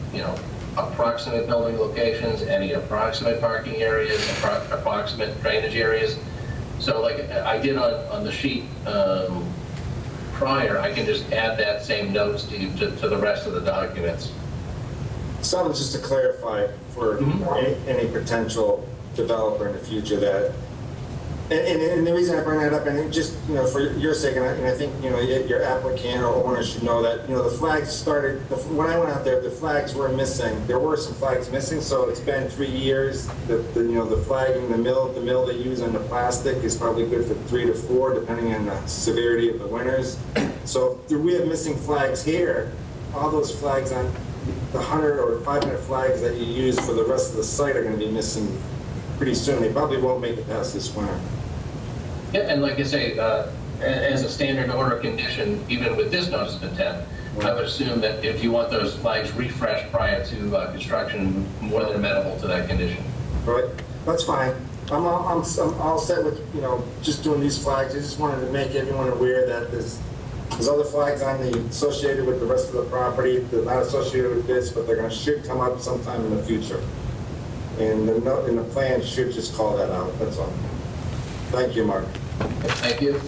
approximate building locations, any approximate parking areas, approximate drainage areas. So like I did on the sheet prior, I can just add that same notes to the rest of the documents. So just to clarify for any potential developer in the future that, and the reason I bring that up, and just for your sake, and I think your applicant or owner should know that the flags started when I went out there. The flags were missing. There were some flags missing, so it's been 3 years. The flagging, the mill they use on the plastic is probably good for 3 to 4, depending on the severity of the winters. So we have missing flags here. All those flags on the 100 or 500 flags that you use for the rest of the site are going to be missing pretty soon. They probably won't make it past this winter. Yeah, and like I say, as a standard order condition, even with this notice of intent, I would assume that if you want those flags refreshed prior to construction, more than amenable to that condition. Right, that's fine. I'm all set with just doing these flags. I just wanted to make everyone aware that there's other flags on associated with the rest of the property. They're not associated with this, but should come up sometime in the future. And the note in the plan should just call that out. That's all. Thank you, Mark. Thank you.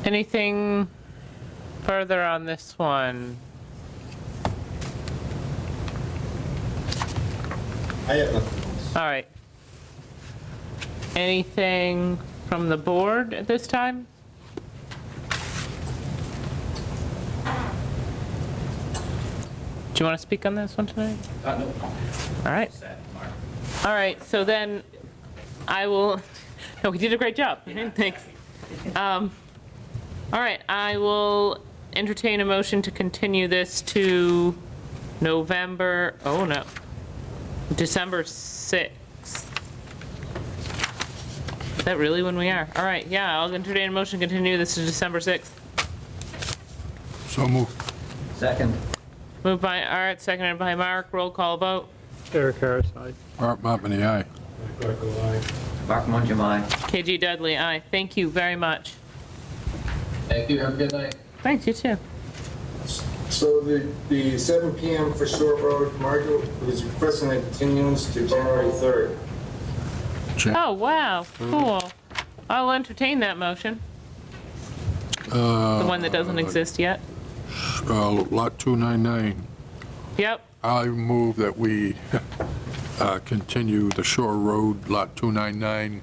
Anything further on this one? I have nothing else. All right. Anything from the board at this time? Do you want to speak on this one tonight? No. All right. Sad, Mark. All right, so then I will, no, we did a great job. Thanks. All right, I will entertain a motion to continue this to November, oh no, December 6th. Is that really when we are? All right, yeah, I'll entertain a motion to continue this to December 6th. So moved. Second. Moved by Art, seconded by Mark, roll call vote. Eric Harris, aye. Art Montmany, aye. Mike Greco, aye. Mark Mangum, KG Dudley, aye. Thank you very much. Thank you, have a good night. Thanks, you too. So the 7 PM for Short Road, Margaret was requesting a continuance to January 3rd. Oh, wow, cool. I'll entertain that motion. The one that doesn't exist yet. Lot 299. Yep, I move that we continue the Shore Road, Lot 299,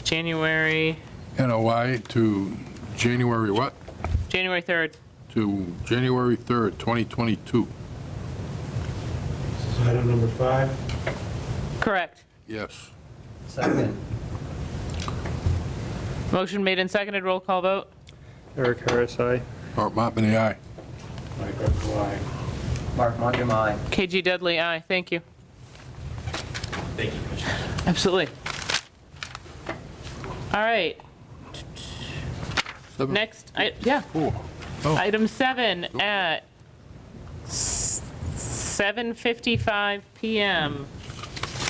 January NOI to January what? January 3rd. To January 3rd, 2022. This is item number 5. Correct. Yes. Second. Motion made and seconded, roll call vote. Eric Harris, aye. Art Montmany, aye. Mike Greco, aye. Mark Mangum, KG Dudley, aye. Thank you. Thank you, Commissioner. Absolutely. All right, Seven- next, yeah, Four. Oh, item 7 at 7:55 PM.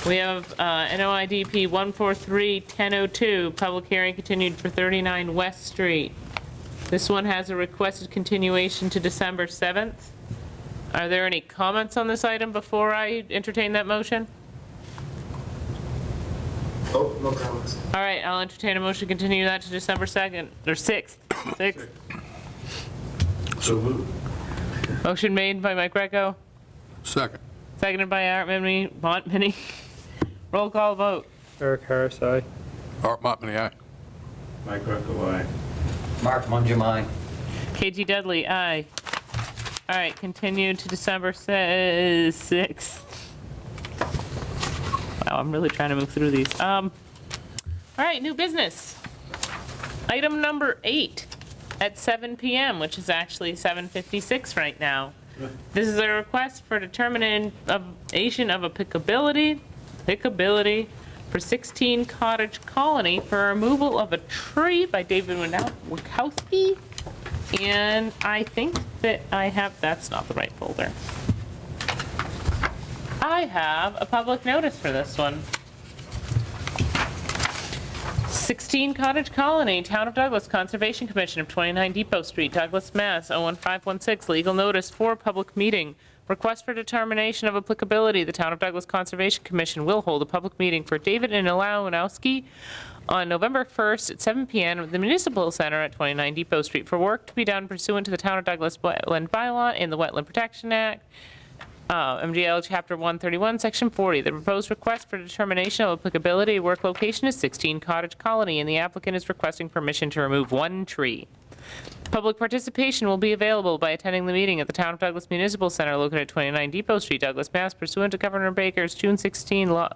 We have NOIDP 143-1002, public hearing continued for 39 West Street. This one has a requested continuation to December 7th. Are there any comments on this item before I entertain that motion? Oh, no comments. All right, I'll entertain a motion to continue that to December 2nd, or 6th. 6th. So moved. Motion made by Mike Greco, second. seconded by Art Montminy. Roll call vote. Eric Harris, aye. Art Montmany, aye. Mike Greco, aye. Mark Mangum, KG Dudley, aye. All right, continued to December 6th. Wow, I'm really trying to move through these. All right, new business. Item number 8 at 7 PM, which is actually 7:56 right now. This is a request for determination of applicability for 16 Cottage Colony for removal of a tree by David Wachowski. And I think that that's not the right folder. I have a public notice for this one. 16 Cottage Colony, Town of Douglas, Conservation Commission of 29 Depot Street, Douglas, Mass. 01516, legal notice for public meeting. Request for determination of applicability. The Town of Douglas Conservation Commission will hold a public meeting for David and Ilanowski on November 1st at 7 PM at the Municipal Center at 29 Depot Street for work to be done pursuant to the Town of Douglas Wetland Bylaw and the Wetland Protection Act. MGL Chapter 131, Section 40. The proposed request for determination of applicability work location is 16 Cottage Colony, and the applicant is requesting permission to remove one tree. Public participation will be available by attending the meeting at the Town of Douglas Municipal Center located at 29 Depot Street, Douglas, Mass. Pursuant to Governor Baker's June 16 law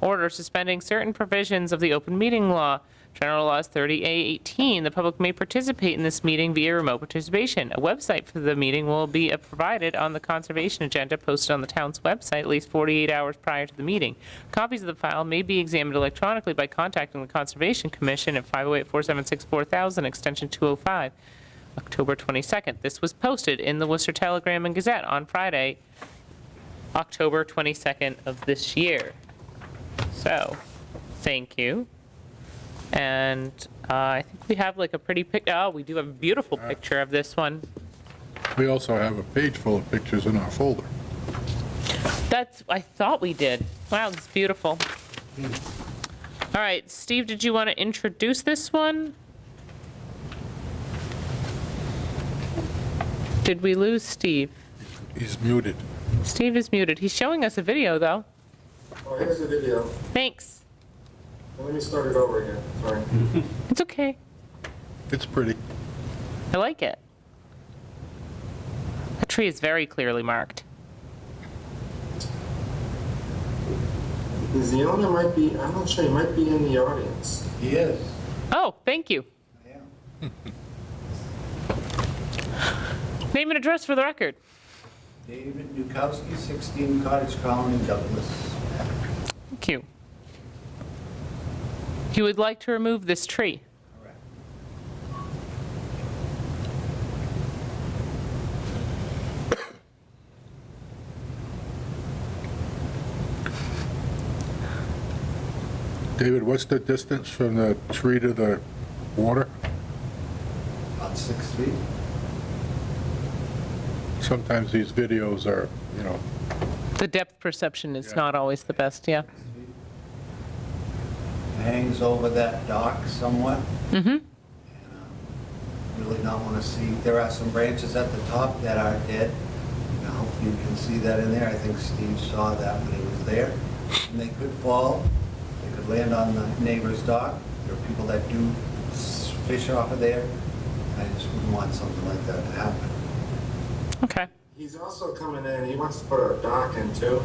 order suspending certain provisions of the open meeting law. General Laws 30A18, the public may participate in this meeting via remote participation. A website for the meeting will be provided on the conservation agenda posted on the town's website at least 48 hours prior to the meeting. Copies of the file may be examined electronically by contacting the Conservation Commission at 508-476-4000, extension 205, October 22nd. This was posted in the Worcester Telegram and Gazette on Friday, October 22nd of this year. So, thank you. And I think we have like a pretty we do have a beautiful picture of this one. We also have a page full of pictures in our folder. I thought we did. Wow, it's beautiful. All right, Steve, did you want to introduce this one? Did we lose Steve? He's muted. Steve is muted. He's showing us a video, though. Oh, here's the video. Thanks. Let me start it over again, sorry. It's okay. It's pretty. I like it. That tree is very clearly marked. The owner might be, I'm not sure, he might be in the audience. He is. Oh, thank you. Yeah. Name and address for the record. David Nukowski, 16 Cottage Colony, Douglas. Thank you. You would like to remove this tree? Correct. David, what's the distance from the tree to the water? About 6 feet. Sometimes these videos are, you know, The depth perception is Yeah. not always the best, yeah. Hangs over that dock somewhat. Mm-hmm. And really not want to see, there are some branches at the top that are dead. I hope you can see that in there. I think Steve saw that when he was there. And they could fall, they could land on the neighbor's dock. There are people that do fish off of there. I just wouldn't want something like that to happen. Okay. He's also coming in, he wants to put a dock in too.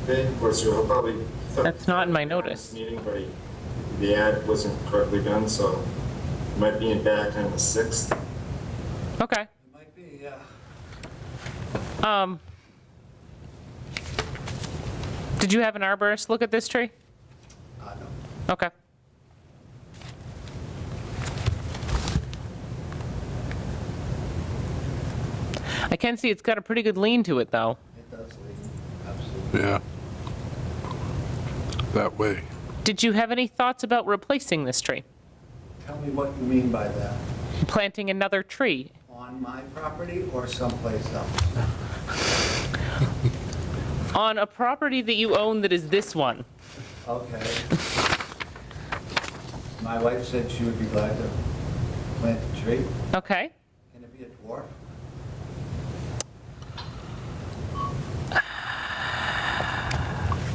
Of course, he'll probably. That's not in my notice. Meeting, but the ad wasn't correctly done, so he might be in back on the 6th. Okay. It might be, yeah. Did you have an arborist look at this tree? No. Okay. I can see it's got a pretty good lean to it, though. It does lean, absolutely. yeah. That way. Did you have any thoughts about replacing this tree? Tell me what you mean by that. Planting another tree? On my property or someplace else? On a property that you own that is this one? Okay. My wife said she would be glad to plant a tree. Okay. Can it be a dwarf?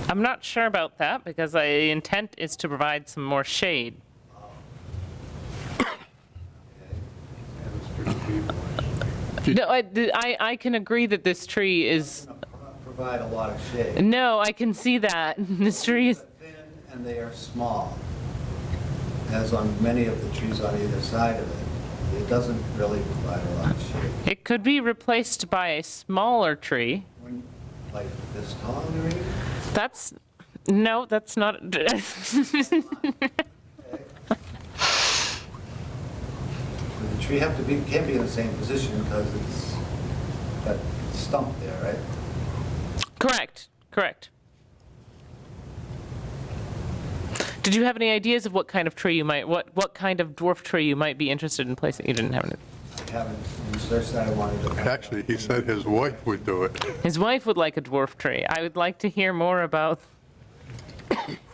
I'm not sure about that because the intent is to provide some more shade. Okay. Yeah, it's pretty deep. No, I can agree that this tree is, Gonna provide a lot of shade. no, I can see that. This tree is, They're thin and they are small, as on many of the trees on either side of it. It doesn't really provide a lot of shade. it could be replaced by a smaller tree. When, like this tall, you mean? That's, no, that's not. Okay. Would the tree have to be, can't be in the same position because it's that stump there, right? Correct, correct. Did you have any ideas of what kind of tree you might, what kind of dwarf tree you might be interested in placing? You didn't have any. I haven't researched that. I wanted to. Actually, he said his wife would do it. His wife would like a dwarf tree. I would like to hear more about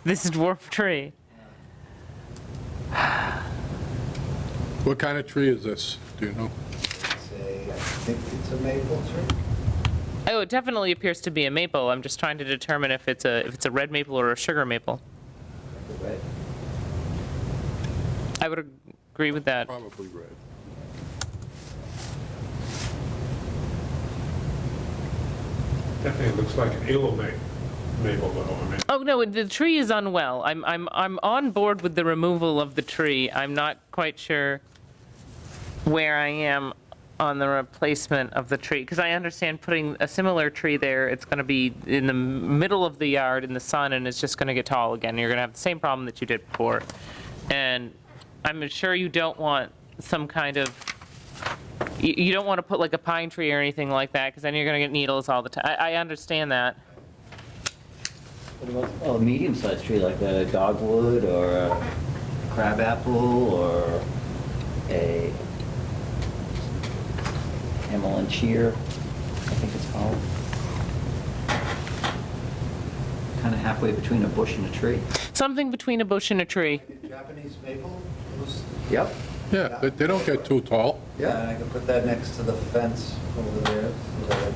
this dwarf tree. What kind of tree is this? Do you know? Say, I think it's a maple tree. Oh, it definitely appears to be a maple. I'm just trying to determine if it's a red maple or a sugar maple. Right. I would agree with that. Probably red. Definitely looks like an aloe maple though, I mean. Oh, no, the tree is unwell. I'm on board with the removal of the tree. I'm not quite sure where I am on the replacement of the tree, because I understand putting a similar tree there, it's going to be in the middle of the yard in the sun, and it's just going to get tall again. You're going to have the same problem that you did before. And I'm sure you don't want some kind of, you don't want to put like a pine tree or anything like that, because then you're going to get needles all the time. I understand that. What about a medium-sized tree like a dogwood or a crabapple or a Himalayan cheer, I think it's called. Kind of have halfway between a bush and a tree. Something between a bush and a tree. Japanese maple, those, Yep. Yeah, they don't get too tall. yeah, and I could put that next to the fence over there, so that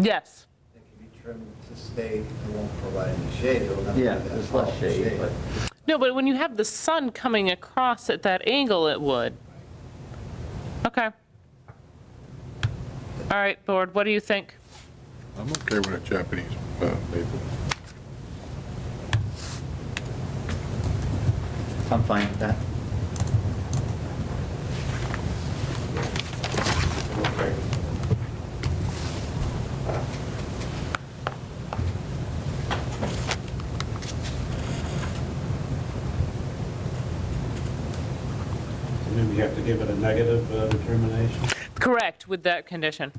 Yes. it can be trimmed to stay, it won't provide any shade, it'll never be Yeah, that there's tall less shade, but No, but when you have the sun coming across at that angle, it would. Okay. All right, board, what do you think? I'm okay with a Japanese maple. I'm fine with that. Okay. And then we have to give it a negative determination? Correct, with that condition,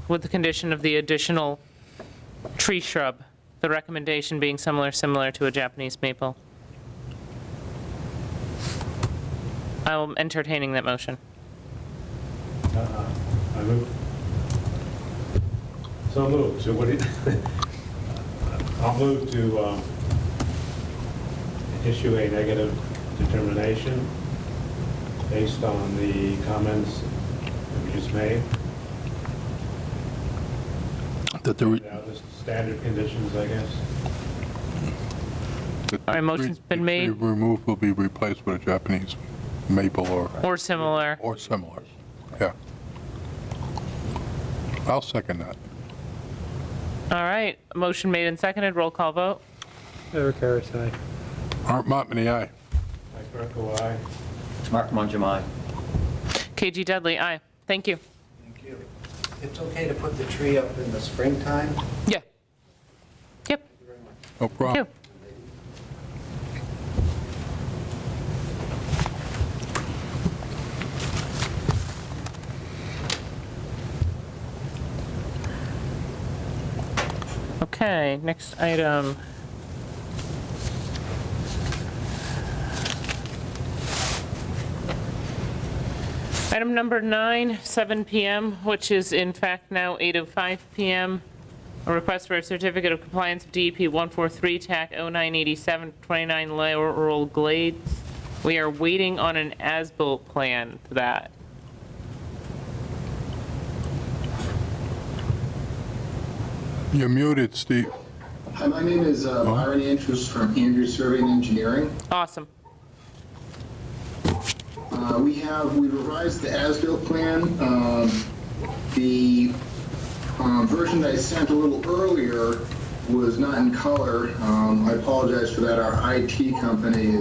with the condition of the additional tree shrub, the recommendation being similar to a Japanese maple. I'm entertaining that motion. I move. So moved. So what do you, I'll move to issue a negative determination based on the comments that we just made. That the, Now, the standard conditions, I guess. All right, motion's been made. The tree removed will be replaced with a Japanese maple Or similar. or similar. Yeah. I'll second that. All right, motion made and seconded, roll call vote. Eric Harris, aye. Art Montmany, aye. Mike Greco, aye. Mark Mangum, aye. KG Dudley, aye. Thank you. Thank you. It's okay to put the tree up in the springtime? Yeah. Yep, No thank problem. you. Okay, next item. Item number 9, 7 PM, which is in fact now 8:05 PM. A request for a certificate of compliance of DEP 143 TAC 0987 29 Laurel Glades. We are waiting on an as-built plan for that. You're muted, Steve. Hi, my name is Byron Andrews from Andrews Surveying Engineering. Awesome. We revised the as-built plan. The version that I sent a little earlier was not in color. I apologize for that. Our IT company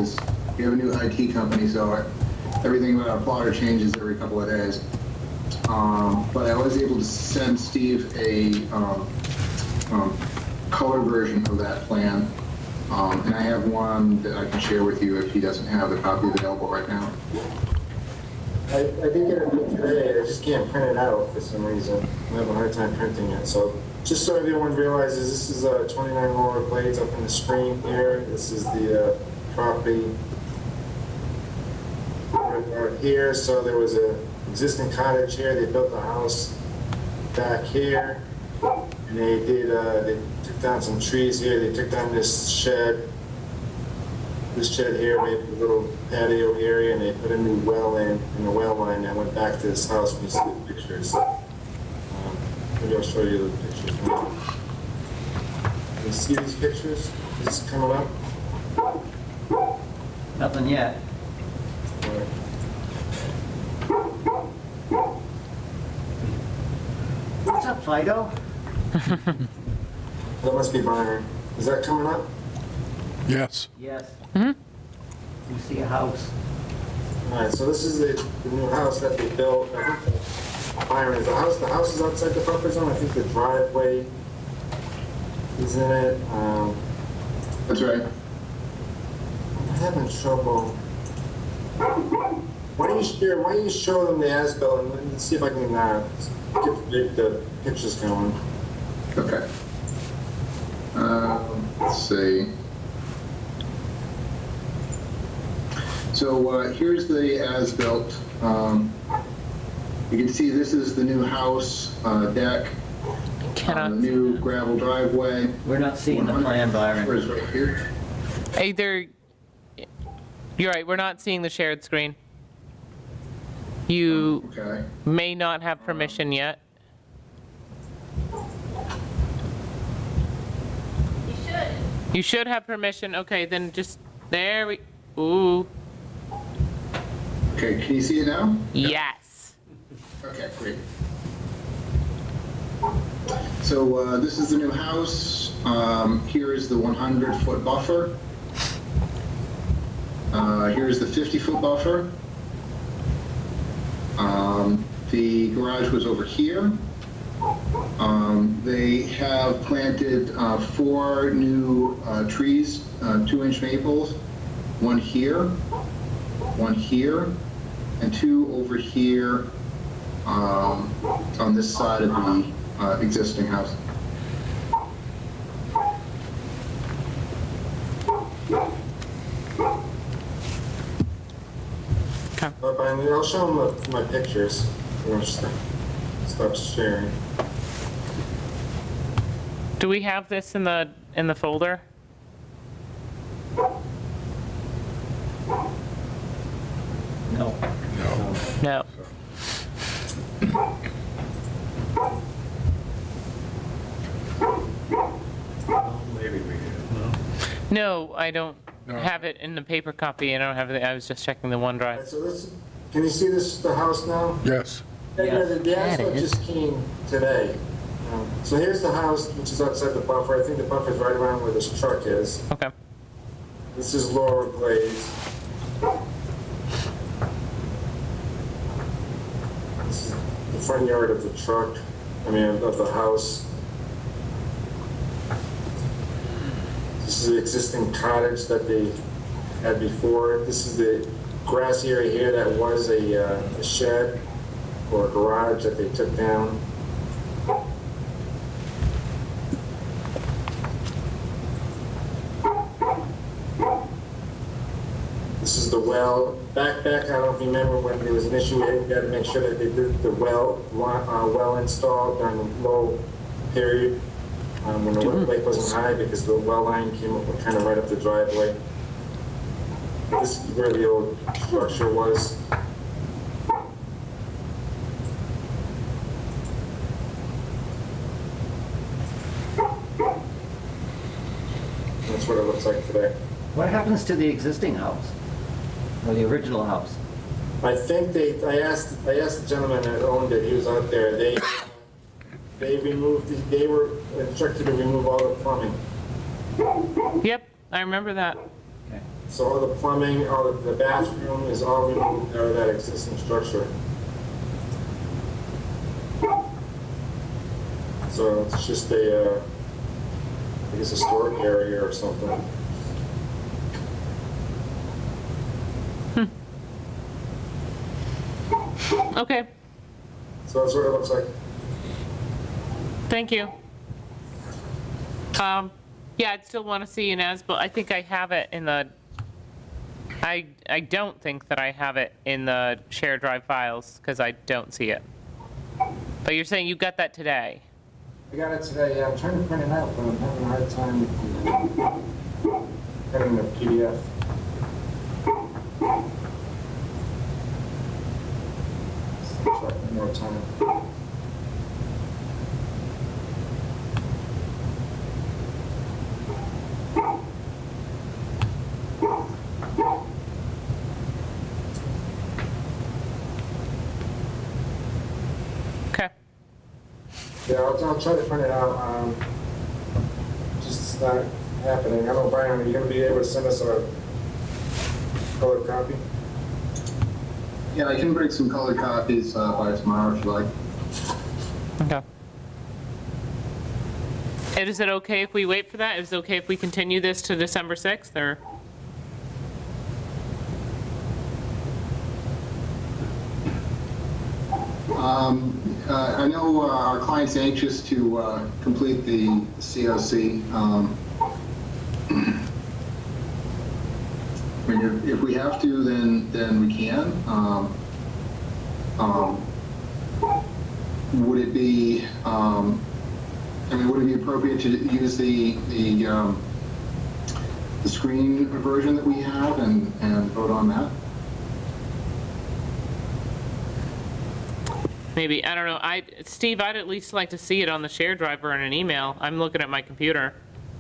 we have a new IT company, so everything about our plotter changes every couple of days. But I was able to send Steve a color version of that plan. And I have one that I can share with you if he doesn't have the copy available right now. I did get it today, I just can't print it out for some reason. I'm having a hard time printing it, so just so everyone realizes, this is 29 Laurel Glades up in the screen here. This is the property right here. So there was a existing cottage here. They built the house back here. And they took down some trees here. They took down this shed here, made a little patio area, and they put a new well in the well line that went back to this house. When you see the pictures, maybe I'll show you the pictures. Can you see these pictures? Is this coming up? Nothing yet. All right. What's up, Fido? That must be Byron. Is that coming up? Yes. Yes. Mhm. You see a house. All right, so this is the new house that they built. I think Byron, is the house is outside the buffer zone. I think the driveway is in it. That's right. I'm having trouble. Why don't you show them the as-built and let's see if I can get the pictures going. Okay. Let's see. So here's the as-built. You can see this is the new house deck. Cannot. The new gravel driveway. We're not seeing the plan, Byron. Is right here. Either, you're right, we're not seeing the shared screen. You Okay. may not have permission yet. You should have permission. Okay, then just, there we, ooh, Okay, can you see it now? yes. Okay, great. So this is the new house. Here is the 100-foot buffer. Here's the 50-foot buffer. The garage was over here. They have planted 4 new trees, 2-inch maples, one here, and 2 over here on this side of the existing house. Brian, I'll show them my pictures. Stop sharing. Do we have this in the folder? No. No. Maybe we did, no? No, I don't have it in the paper copy. I don't have it. I was just checking the OneDrive. Alright, so this, can you see this, the house now? Yes. Yeah, the That asphalt is. just came today. So here's the house, which is outside the buffer. I think the buffer's right around where this truck is. Okay. This is Laurel Glades. This is the front yard of the truck, of the house. This is the existing cottage that they had before. This is the grass area here that was a shed or a garage that they took down. This is the well. Back, I don't remember when there was an issue. We had to make sure that they did the well installed during the low period when the lake wasn't high, because the well line came up kind of right up the driveway. This is where the old structure was. That's what it looks like today. What happens to the existing house? Or the original house? I think I asked the gentleman that owned it, he was out there, they were instructed to remove all the plumbing. Yep, I remember that. Okay. So all the plumbing, all the bathroom is all removed out of that existing structure. So it's just I guess a storage area or something. Okay, So that's what it looks like. thank you. Yeah, I'd still want to see an as-built. I think I have it in the, I don't think that I have it in the shared drive files, because I don't see it. But you're saying you got that today? I got it today, yeah, I'm trying to print it out, but I'm having a hard time getting the PDF. Try one more time. Okay. Yeah, I'll try to print it out. Just it's not happening. I don't know, Brian, are you going to be able to send us a colored copy? Yeah, I can bring some colored copies by tomorrow if you like. Okay. And is it okay if we wait for that? Is it okay if we continue this to December 6th, or? I know our client's anxious to complete the COC. I mean, if we have to, then we can. Would it be I mean, would it be appropriate to use the screen version that we have and vote on that? Maybe, I don't know. Steve, I'd at least like to see it on the shared drive or in an email. I'm looking at my computer.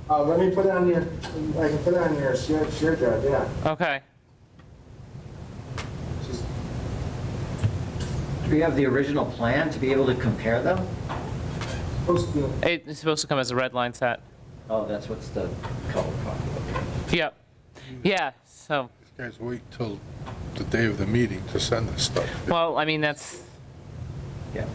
Let me put it on your, I can put it on your shared drive, yeah. Okay. Just- Do we have the original plan to be able to compare them? Supposed to be- It's supposed to come as a red line set. Oh, that's what's the color copy. Yep. Yeah, so, These guys wait till the day of the meeting to send this stuff. well, I mean, that's, Yeah.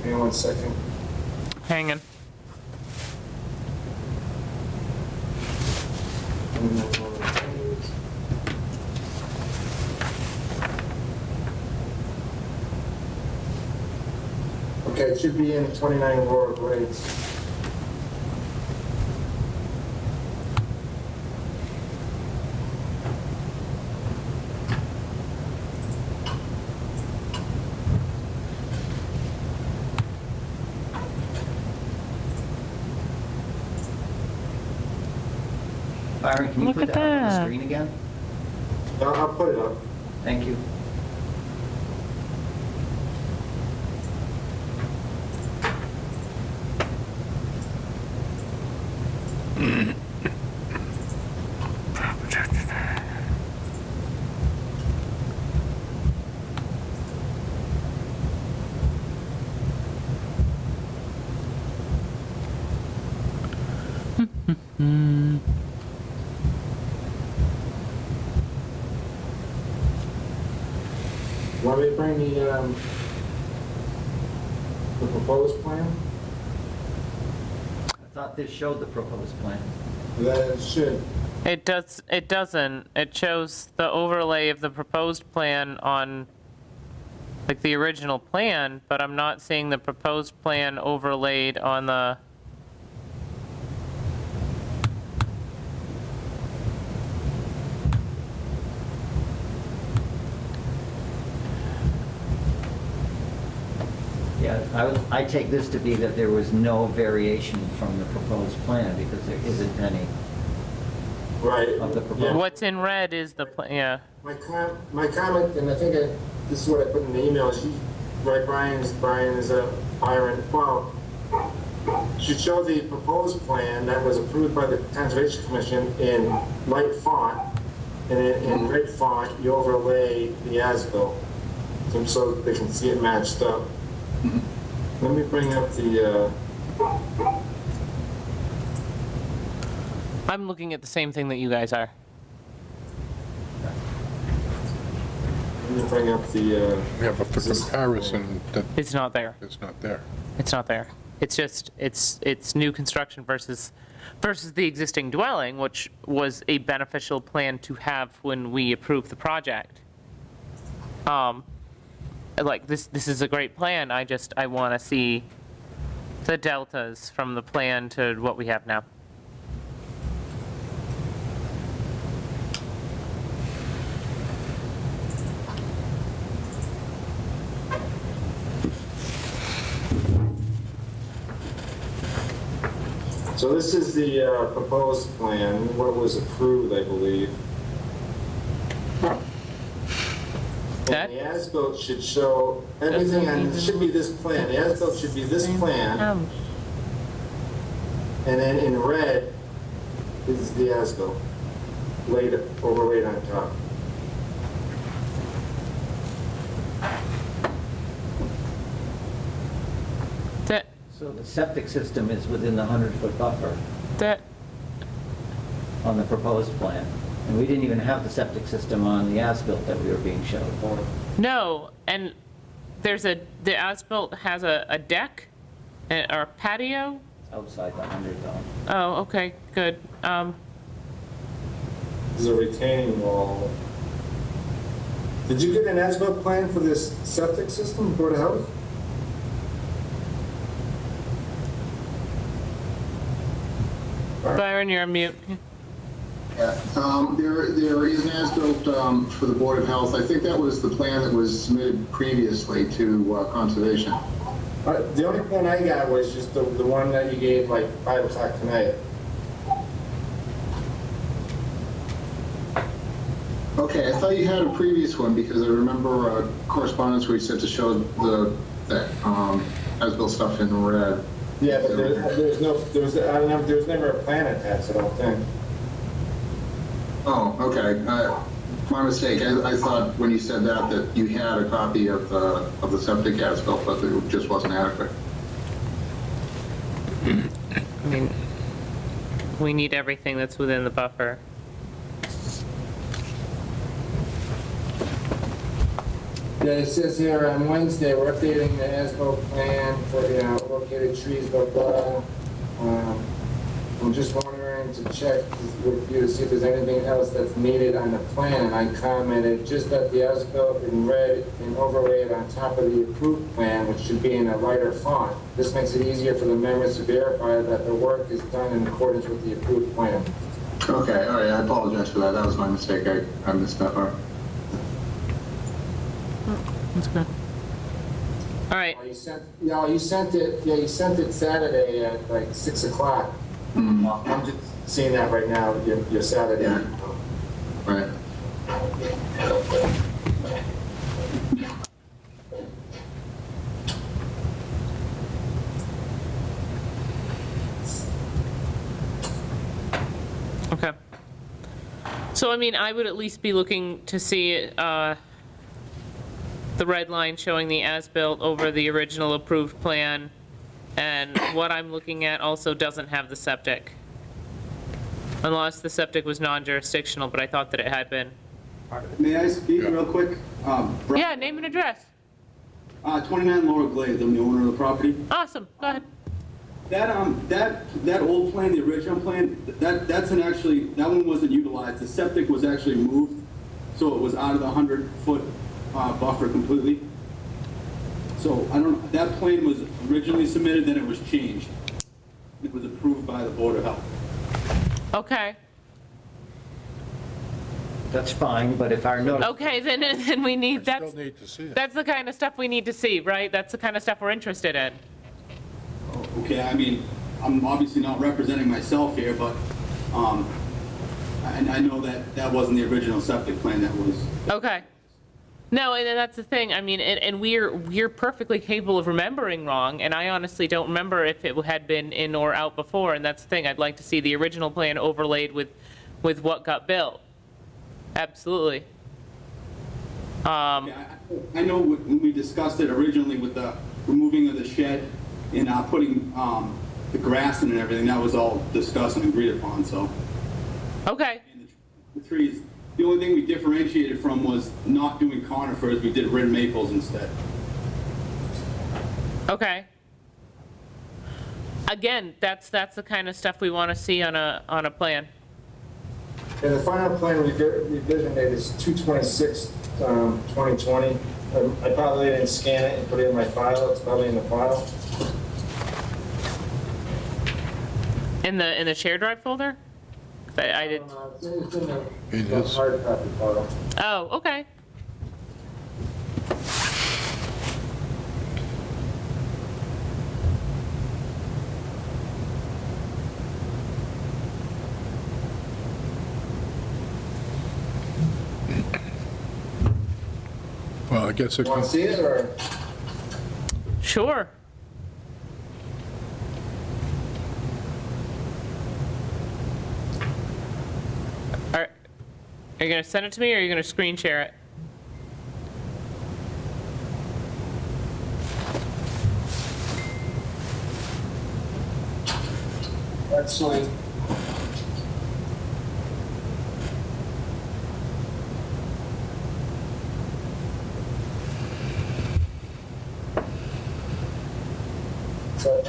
Hang on 1 second. hanging. Okay, it should be in 29 lower grades. Byron, can you Look put at that up on the that. screen again? I'll put it up. Thank you. Want me to bring the proposed plan? I thought this showed the proposed plan. That it should. It doesn't. It shows the overlay of the proposed plan on, like, the original plan, but I'm not seeing the proposed plan overlaid on the, Yeah, I take this to be that there was no variation from the proposed plan because there isn't any Right. of the Yeah. proposed. what's in red is the, yeah. My comment, and I think this is what I put in the email, right, Brian is Byron, well, should show the proposed plan that was approved by the Conservation Commission in light font, and in red font, you overlay the as-built, so they can see it matched up. Let me bring up the, I'm looking at the same thing that you guys are. let me bring up the, Yeah, but for comparison, that It's not there. it's not there. It's not there. It's just, it's new construction versus the existing dwelling, which was a beneficial plan to have when we approved the project. Like, this is a great plan, I want to see the deltas from the plan to what we have now. so this is the proposed plan, what was approved, I believe. That- And the as-built should show everything, and it should be this plan, the as-built should be this plan, and then in red is the as-built, overlaid on top. That, So the septic system is within the 100-foot buffer that, on the proposed plan. And we didn't even have the septic system on the as-built that we were being showed for. no, and the as-built has a deck or a patio? Outside the 100 zone. Oh, okay, good. There's a retaining wall. Did you get an as-built plan for this septic system, Board of Health? Byron, you're on mute. Yeah, there is an as-built for the Board of Health. I think that was the plan that was submitted previously to Conservation. The only plan I got was just the one that you gave like 5 o'clock tonight. Okay, I thought you had a previous one because I remember correspondence where you said to show that as-built stuff in red. Yeah, but there was never a plan attached, I don't think. Oh, okay. My mistake. I thought when you said that you had a copy of the septic as-built, but it just wasn't adequate. I mean, we need everything that's within the buffer. Yeah, it says here on Wednesday, we're updating the as-built plan for, located trees, blah, blah. I'm just wondering to check with you to see if there's anything else that's needed on the plan. And I commented just that the as-built in red and overlaid on top of the approved plan, which should be in a lighter font. This makes it easier for the members to verify that the work is done in accordance with the approved plan. Okay, all right. I apologize for that. That was my mistake. I missed that part. That's good. All right. You sent it Saturday at like 6 o'clock. I'm just seeing that right now, your Saturday. Yeah. Right. Okay. So, I mean, I would at least be looking to see the red line showing the as-built over the original approved plan. And what I'm looking at also doesn't have the septic. Unless the septic was non-jurisdictional, but I thought that it had been. May I speak real quick? Yeah, name and address. 29 Laurel Glade, I'm the owner of the property. Awesome, go ahead. That old plan, the original plan, that one wasn't utilized. The septic was actually moved, so it was out of the 100-foot buffer completely. So that plan was originally submitted, then it was changed. It was approved by the Board of Health. Okay. That's fine, but if our notice... Okay, then we need, Still need to see it. that's the kind of stuff we need to see, right? That's the kind of stuff we're interested in. Okay, I mean, I'm obviously not representing myself here, but I know that wasn't the original septic plan that was... Okay. No, and that's the thing, I mean, and we're perfectly capable of remembering wrong, and I honestly don't remember if it had been in or out before, and that's the thing, I'd like to see the original plan overlaid with what got built. Absolutely. I know when we discussed it originally with the removing of the shed and putting the grass in and everything, that was all discussed and agreed upon, so. Okay. And the trees, the only thing we differentiated from was not doing conifers, we did red maples instead. Okay. Again, that's the kind of stuff we want to see on a plan. And the final plan revision date is 2/26/2020. I probably didn't scan it and put it in my file. It's probably in the file. In the share drive folder? I did. It's in It the is. hard copy file. Oh, okay. Well, I guess it Want to comes, see it or? Sure. Are you going to send it to me, or are you going to screen share it? That's fine. So,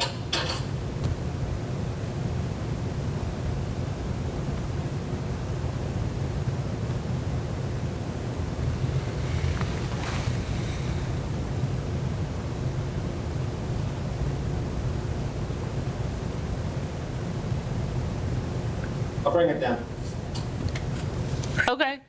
bring it down. Okay.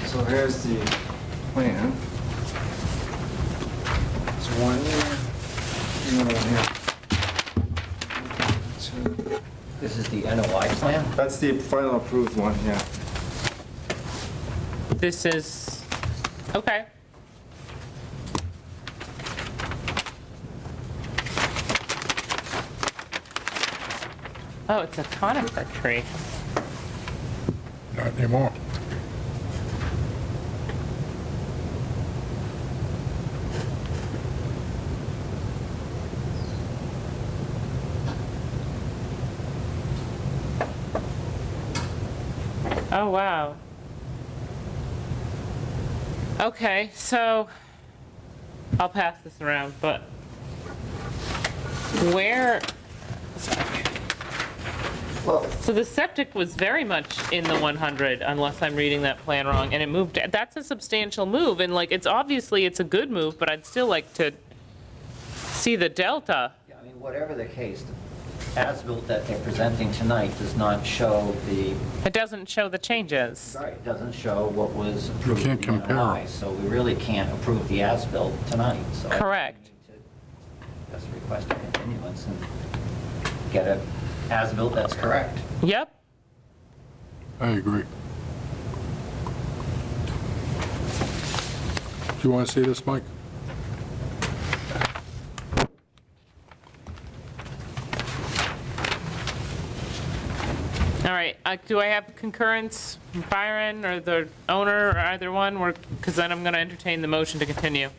So here's the plan. There's one here, another one here. Two. This is the NOI plan? That's the final approved one, yeah. This is, okay. Oh, it's a conifer tree. Not anymore. Oh, wow. Okay, so I'll pass this around, but where, Well, so the septic was very much in the 100, unless I'm reading that plan wrong, and it moved, that's a substantial move, and like, it's obviously, it's a good move, but I'd still like to see the delta. yeah, I mean, whatever the case, the as-built that they're presenting tonight does not show the, It doesn't show the changes. right, doesn't show what was approved can't in the compare. NOI, so we really can't approve the as-built tonight, so. I think we Correct. need to Just request a continuance and get a as-built that's correct. Yep. I agree. Do you want to see this, Mike? All right, do I have concurrence, Byron, or the owner, or either one? Because then I'm going to entertain the motion to continue.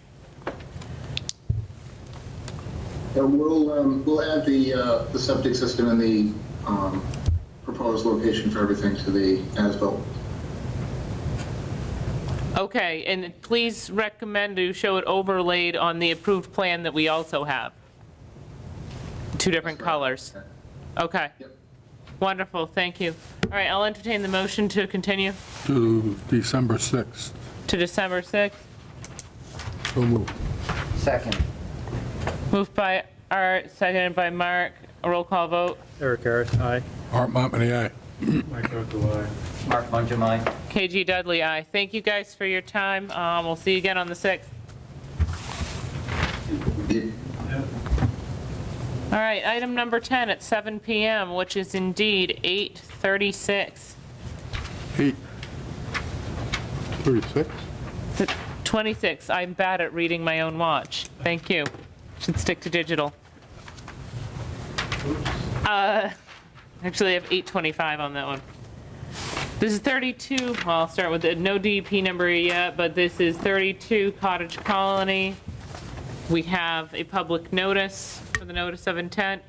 And we'll add the septic system and the proposed location for everything to the as-built. Okay, and please recommend to show it overlaid on the approved plan that we also have. Two different That's right. colors. Okay, Yep. wonderful, thank you. All right, I'll entertain the motion to continue To December 6th. to December 6th. So moved. Second, Moved by Art, seconded by Mark. A roll call vote. Eric Harris, aye. Art Montmany, aye. Mike Rocco, Mark Mungin, KG Dudley, aye. Thank you guys for your time. We'll see you again on the 6th. All right, item number 10 at 7 PM, which is indeed 8:36. 8:36? 26, I'm bad at reading my own watch. Thank you. Should stick to digital. Actually, I have 8:25 on that one. This is 32, well, I'll start with it, no DEP number yet, but this is 32 Cottage Colony. We have a public notice for the notice of intent.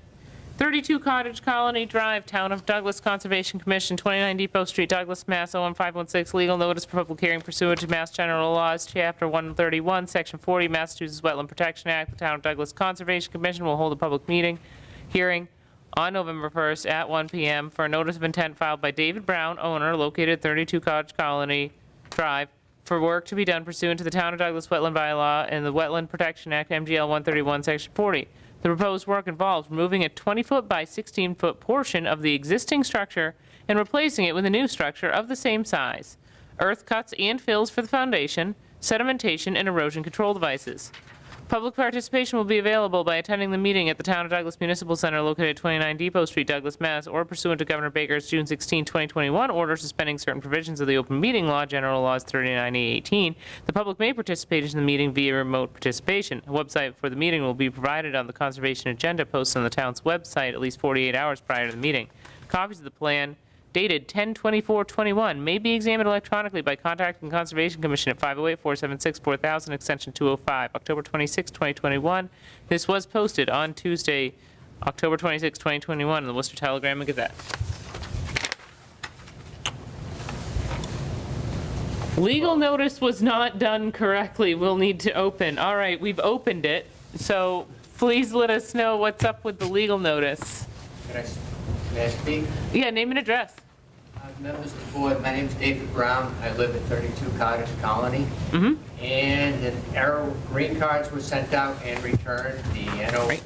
32 Cottage Colony Drive, Town of Douglas Conservation Commission, 29 Depot Street, Douglas, Mass. 01516, legal notice for public hearing pursuant to Mass General Laws, Chapter 131, Section 40, Massachusetts Wetland Protection Act. The Town of Douglas Conservation Commission will hold a public hearing on November 1st at 1 PM for a notice of intent filed by David Brown, owner, located at 32 Cottage Colony Drive, for work to be done pursuant to the Town of Douglas Wetland Bylaw and the Wetland Protection Act, MGL 131, Section 40. The proposed work involves removing a 20-foot by 16-foot portion of the existing structure and replacing it with a new structure of the same size. Earth cuts and fills for the foundation, sedimentation, and erosion control devices. Public participation will be available by attending the meeting at the Town of Douglas Municipal Center located at 29 Depot Street, Douglas, Mass., or pursuant to Governor Baker's June 16, 2021 order suspending certain provisions of the Open Meeting Law, General Laws 39A18. The public may participate in the meeting via remote participation. A website for the meeting will be provided on the conservation agenda posted on the town's website at least 48 hours prior to the meeting. Copies of the plan dated 10/24/21 may be examined electronically by contacting the Conservation Commission at 508-476-4000, extension 205, October 26, 2021. This was posted on Tuesday, October 26, 2021, in the Worcester Telegram and Gazette. Legal notice was not done correctly. We'll need to open. All right, we've opened it. So please let us know what's up with the legal notice. May I speak? Yeah, name and address. Members of the board, my name is David Brown. I live at 32 Cottage Colony. Mm-hmm. And an arrow green cards were sent out and returned. The NOV,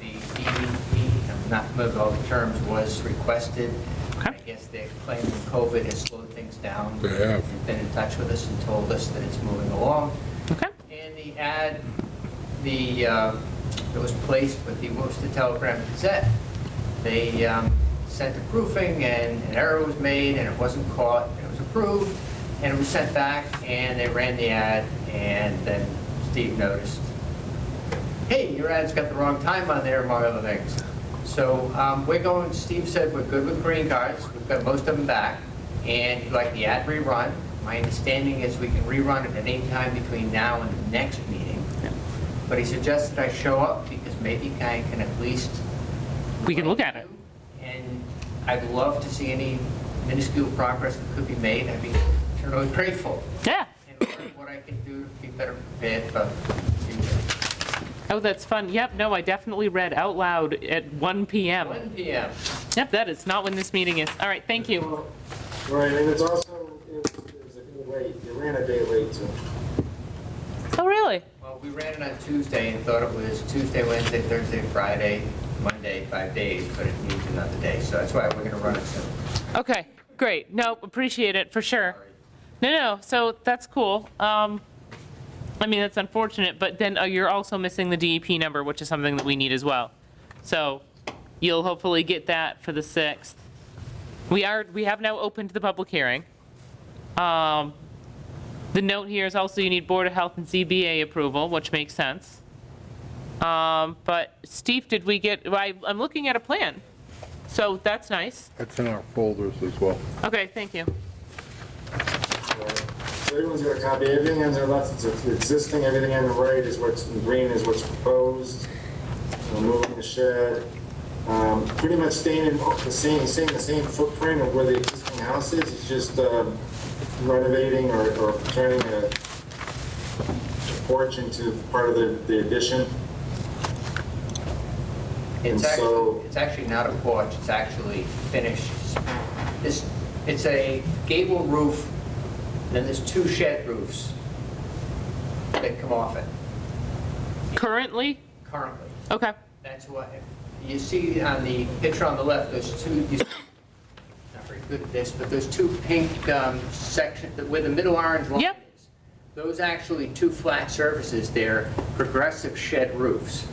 I'm not familiar with all the terms, was requested. Okay. I guess they're claiming COVID has slowed things down. They have. They've been in touch with us and told us that it's moving along. Okay. And the ad, that was placed with the Worcester Telegram Gazette, they sent a proofing and an error was made and it wasn't caught and it was approved and it was sent back and they ran the ad and then Steve noticed, hey, your ad's got the wrong time on there, among other things. So Steve said we're good with green cards, we've got most of them back, and he'd like the ad rerun. My understanding is we can rerun it at any time between now and the next meeting. But he suggested I show up because maybe I can at least... We can look at it. And I'd love to see any minuscule progress that could be made. I'd be eternally grateful. Yeah. And learn what I can do to be better prepared for the future. Oh, that's fun. Yep, no, I definitely read out loud at 1 PM. 1 p.m. Yep, that is not when this meeting is. All right, thank you. Right, and it's also, it was a day late, you ran a day late too. Oh, really? Well, we ran it on Tuesday and thought it was Tuesday, Wednesday, Thursday, Friday, Monday, 5 days, but it needs another day. So that's why we're going to run it soon. Okay, great. No, appreciate it, for sure. No, so that's cool. I mean, that's unfortunate, but then you're also missing the DEP number, which is something that we need as well. So you'll hopefully get that for the 6th. We have now opened the public hearing. The note here is also you need Board of Health and ZBA approval, which makes sense. But Steve, did we get, I'm looking at a plan, so that's nice. It's in our folders as well. Okay, thank you. So everyone's got a copy, everything on their left, it's existing, everything on the right is what's in green is what's proposed. Moving the shed, pretty much staying in the same footprint of where the existing house is. It's just renovating or turning a porch into part of the addition. It's actually not a porch, it's actually finished. It's a gable roof, then there's 2 shed roofs that come off it. Currently? Currently. Okay. That's what, you see on the picture on the left, there's 2, not very good at this, but there's 2 pink sections, where the middle orange line is. Those actually 2 flat surfaces, they're progressive shed roofs.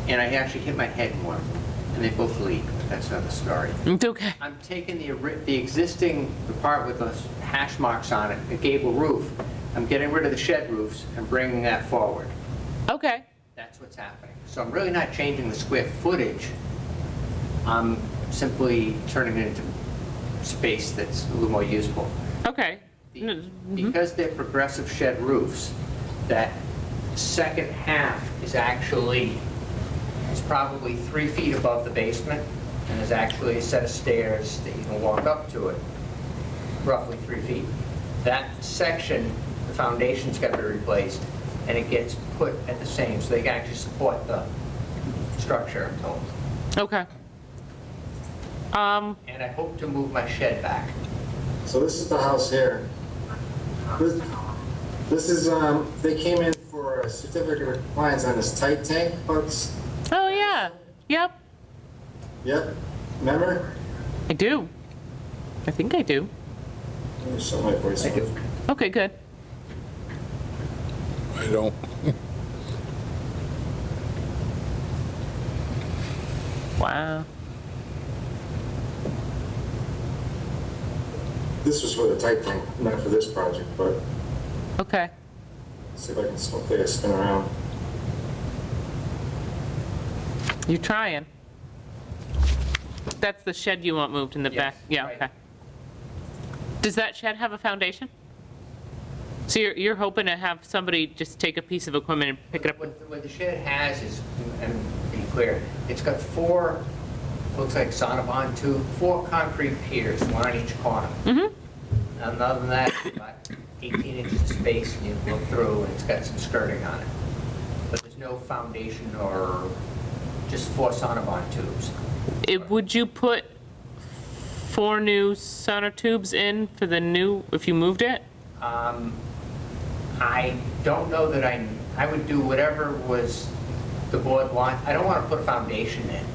And I actually hit my head in one of them, and they both leak, but that's another story. It's okay. I'm taking the existing, the part with the hash marks on it, the gable roof, I'm getting rid of the shed roofs and bringing that forward. Okay. That's what's happening. So I'm really not changing the square footage. I'm simply turning it into space that's a little more usable. Okay. Because they're progressive shed roofs, that second half is actually, it's probably 3 feet above the basement, and there's actually a set of stairs that you can walk up to it, roughly 3 feet. That section, the foundation's got to be replaced, and it gets put at the same, so they can actually support the structure, I'm told. Okay. And I hope to move my shed back. So this is the house here. This is, they came in for a certificate of compliance on this tight tank hooks. Oh, yeah. Yep. Yep, remember? I do. I think I do. Let me show my voice. Okay, good. I don't. Wow. This was for the tight tank, not for this project, but Okay. see if I can hopefully I spin around. You're trying. That's the shed you want moved in the back? Yeah, right. okay. Does that shed have a foundation? So you're hoping to have somebody just take a piece of equipment and pick it up? What the shed has is, and to be clear, it's got 4, looks like Sonobon 2, 4 concrete piers, 1 on each corner. Mm-hmm. And other than that, it's about 18 inches of space, and you look through, and it's got some skirting on it. But there's no foundation or just 4 sonobond tubes. Would you put 4 new sonotubes in for the new, if you moved it? I don't know that I would do whatever was the board want. I don't want to put a foundation in.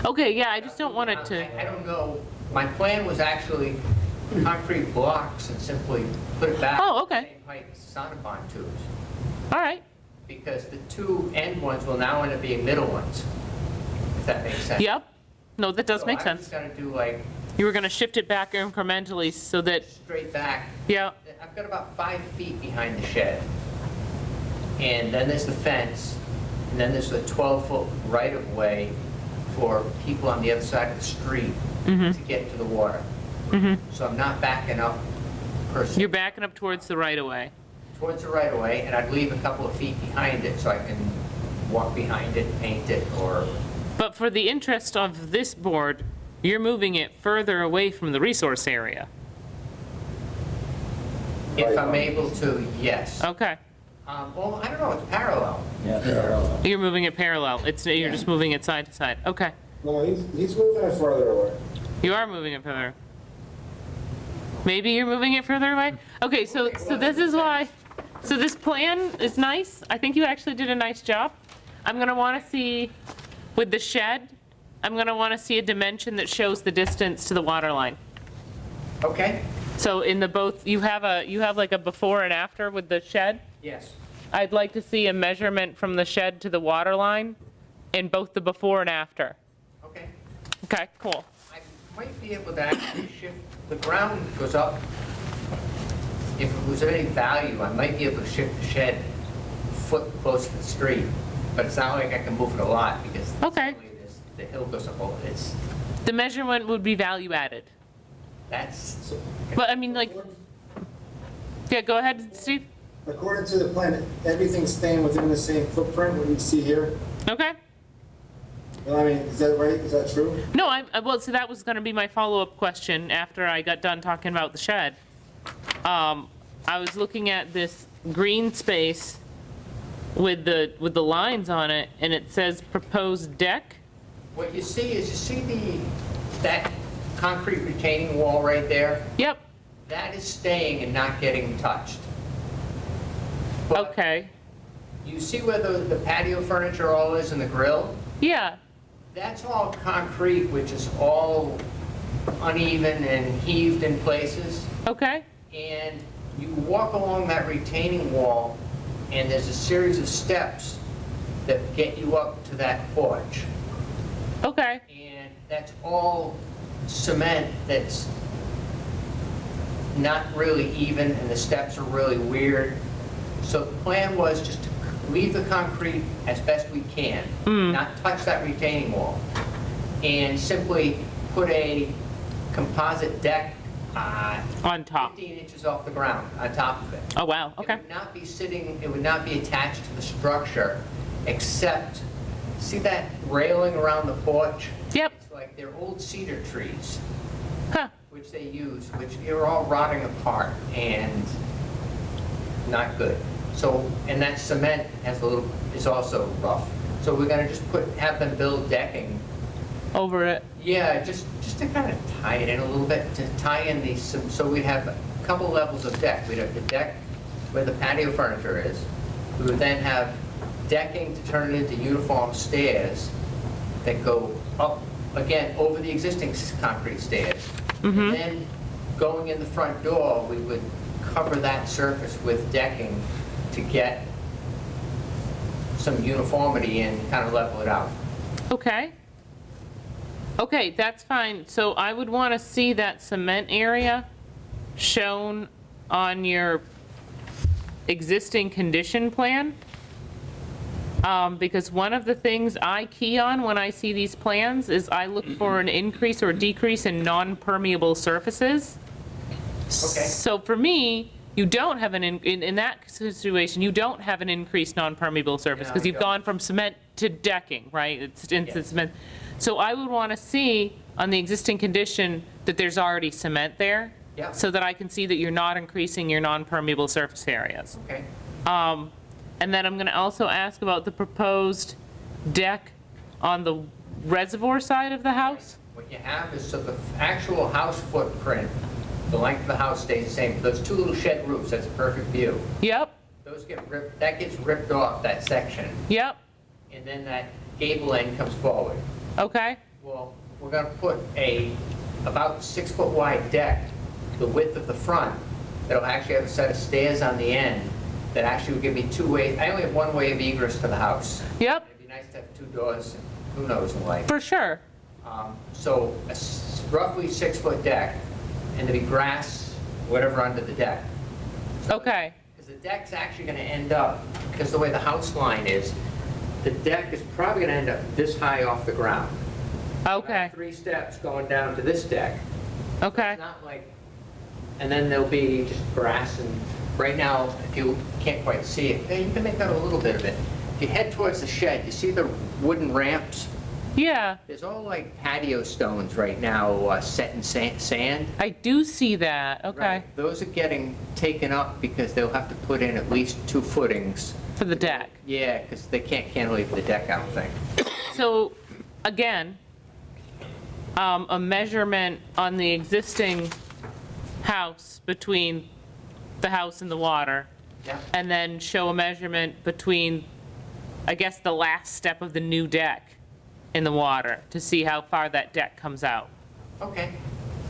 Okay, yeah, I just don't want it to, I don't know. My plan was actually concrete blocks and simply put it back. Oh, okay. Same height as sonobond tubes. all right. Because the 2 end ones will now end up being middle ones, if that makes sense. Yep. No, that does make So I'm sense. just going to do like You were going to shift it back incrementally so that, straight back. yeah, I've got about 5 feet behind the shed. And then there's the fence, and then there's the 12-foot right-of-way for people on the other side of the street to get to the water. So I'm not backing up per se you're backing up towards the right-of-way. towards the right-of-way, and I'd leave a couple of feet behind it so I can walk behind it, paint it, or, But for the interest of this board, you're moving it further away from the resource area. if I'm able to, yes. Okay. Well, I don't know, it's parallel. Yeah, parallel. You're moving it parallel. You're just moving it side to side. Okay. No, he's moving it further away. You are moving it further. Maybe you're moving it further away? Okay, so this is why, so this plan is nice. I think you actually did a nice job. I'm gonna wanna see, with the shed, I'm gonna wanna see a dimension that shows the distance to the water line. Okay? So in the both, you have like a before and after with the shed? Yes. I'd like to see a measurement from the shed to the water line in both the before and after. Okay. Okay, cool. I might be able to actually shift, the ground goes up. If it was of any value, I might be able to shift the shed a foot closer to the street, but it's not like I can move it a lot because Okay. the hill goes up, it's, The measurement would be value added. that's, But I mean, like, yeah, go ahead, Steve. According to the plan, everything's staying within the same footprint, what you see here. Okay. I mean, is that right? Is that true? No, well, so that was gonna be my follow-up question after I got done talking about the shed. I was looking at this green space with the lines on it, and it says proposed deck. what you see is, you see that concrete retaining wall right there? Yep, That is staying and not getting touched. But okay, you see where the patio furniture all is and the grill? yeah, That's all concrete, which is all uneven and heaved in places. okay, And you walk along that retaining wall, and there's a series of steps that get you up to that porch. okay, And that's all cement that's not really even, and the steps are really weird. So the plan was just to leave the concrete as best we can, not touch that retaining wall, and simply put a composite deck on top. 15 inches off the ground on top of it. Oh, wow, It okay, would not be sitting, it would not be attached to the structure, except, see that railing around the porch? yep, It's like they're old cedar trees, huh, which they use, which are all rotting apart and not good. So, and that cement has a little, is also rough. So we're gonna just have them build decking. over it, Yeah, just to kind of tie it in a little bit, to tie in these, so we'd have a couple levels of deck. We'd have the deck where the patio furniture is. We would then have decking to turn it into uniform stairs that go up, again, over the existing concrete stairs. And then going in the front door, we would cover that surface with decking to get some uniformity and kind of level it out. okay. Okay, that's fine. So I would want to see that cement area shown on your existing condition plan. Because one of the things I key on when I see these plans is I look for an increase or decrease in non-permeable surfaces. Okay. So for me, you don't have in that situation, you don't have an increased non-permeable surface No, because you you've don't. gone from cement to decking, right? It's into Yes. cement. So I would want to see on the existing condition that there's already cement there. Yeah. So that I can see that you're not increasing your non-permeable surface areas. Okay. And then I'm going to also ask about the proposed deck on the reservoir side of the house. What you have is, so the actual house footprint, the length of the house stays the same. Those two little shed roofs, that's a perfect view. Yep, Those get ripped, that gets ripped off, that section, yep, and then that gable end comes forward. okay, Well, we're gonna put about 6-foot wide deck, the width of the front, that'll actually have a set of stairs on the end that actually will give me two ways. I only have one way of egress to the house. yep, It'd be nice to have two doors, and who knows in life. for sure. So roughly 6-foot deck, and there'll be grass, whatever under the deck. Okay, Because the deck's actually gonna end up, because the way the house line is, the deck is probably gonna end up this high off the ground. okay, 3 steps going down to this deck. okay, It's not like, and then there'll be just grass, and right now, if you can't quite see it, you can make out a little bit of it. If you head towards the shed, you see the wooden ramps? yeah, There's all like patio stones right now set in sand. I do see that, okay, Right. Those are getting taken up because they'll have to put in at least 2 footings. for the deck. Yeah, because they can't cantilever the deck, I don't think. So, again, a measurement on the existing house between the house and the water, Yeah. and then show a measurement between, I guess, the last step of the new deck in the water, to see how far that deck comes out. Okay.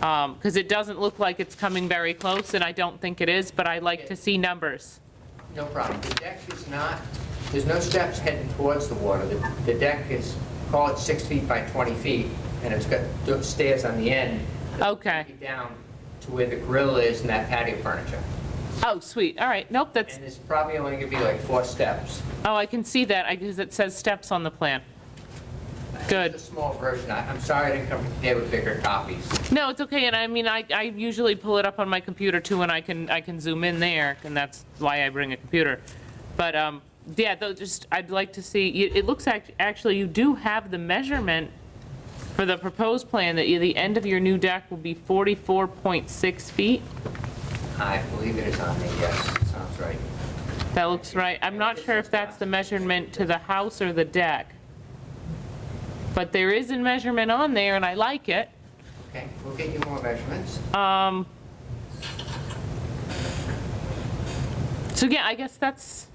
Because it doesn't look like it's coming very close, and I don't think it is, but I like to see numbers. No problem. The deck is not, there's no steps heading towards the water. The deck is, call it 6 feet by 20 feet, and it's got stairs on the end. that Okay. take you down to where the grill is and that patio furniture. Oh, sweet, all right, nope, that's, And there's probably only gonna be like 4 steps. oh, I can see that, because it says steps on the plan. Good. It's a small version. I'm sorry I didn't come prepared with bigger copies. No, it's okay, and I mean, I usually pull it up on my computer too, and I can zoom in there, and that's why I bring a computer. But, yeah, though, just, I'd like to see, it looks actually, you do have the measurement for the proposed plan, that the end of your new deck will be 44.6 feet. I believe it is on the, yes, sounds right. That looks right. I'm not sure if that's the measurement to the house or the deck. But there is a measurement on there, and I like it. Okay, we'll get you more measurements. So yeah, I guess that's,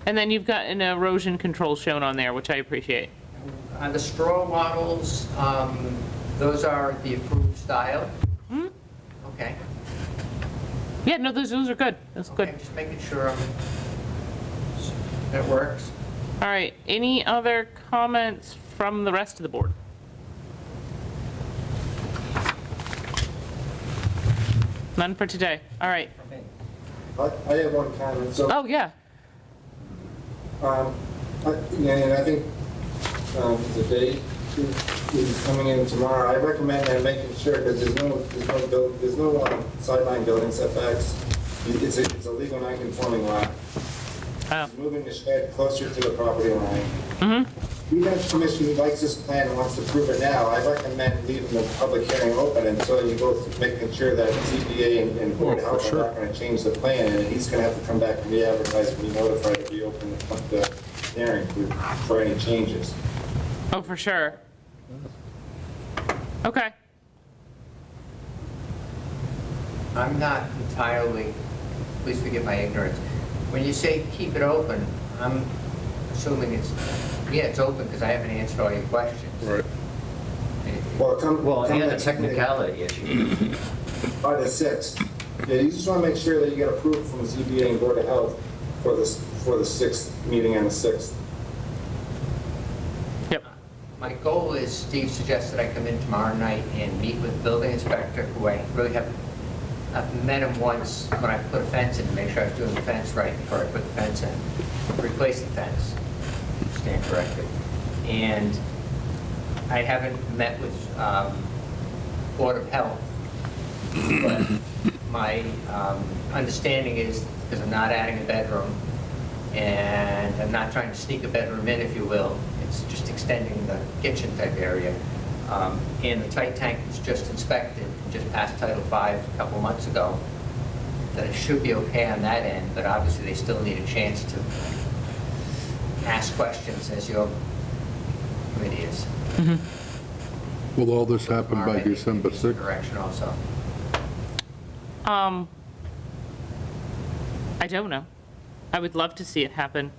and then you've got an erosion control shown on there, which I appreciate. The straw wattles, those are the approved style? Okay. Yeah, no, those are good. That's Okay, good. just making sure that works. All right, any other comments from the rest of the board? None for today. All right. I have one comment, so. Oh, yeah. And I think the date is coming in tomorrow. I recommend that making sure, because there's no sideline building setbacks. It's a legal non-conforming lot. Oh. He's moving the shed closer to the property line. Even if commission likes this plan and wants to approve it now, I recommend leaving the public hearing open until you go through making sure that ZBA and Board of Health are not going to change the plan, and he's going to have to come back and re-advertise and be notified to reopen the hearing for any changes. Oh, for sure. Okay. I'm not entirely, please forgive my ignorance. When you say keep it open, I'm assuming it's open because I haven't answered all your questions. Right. Well, And a technicality issue. By the 6th. Yeah, you just want to make sure that you get approval from the ZBA and Board of Health for the 6th meeting on the 6th. Yep. My goal is, Steve suggested I come in tomorrow night and meet with the building inspector, who I really I've met him once when I put a fence in to make sure I was doing the fence right before I put the fence in. Replace the fence, stand corrected. And I haven't met with Board of Health, but my understanding is, because I'm not adding a bedroom, and I'm not trying to sneak a bedroom in, if you will, it's just extending the kitchen type area. And the tight tank was just inspected, and just passed Title V a couple months ago, that it should be okay on that end, but obviously they still need a chance to ask questions as your committee is. Will all this happen by Maybe December give you some 6th? Direction also. I don't know. I would love to see it happen.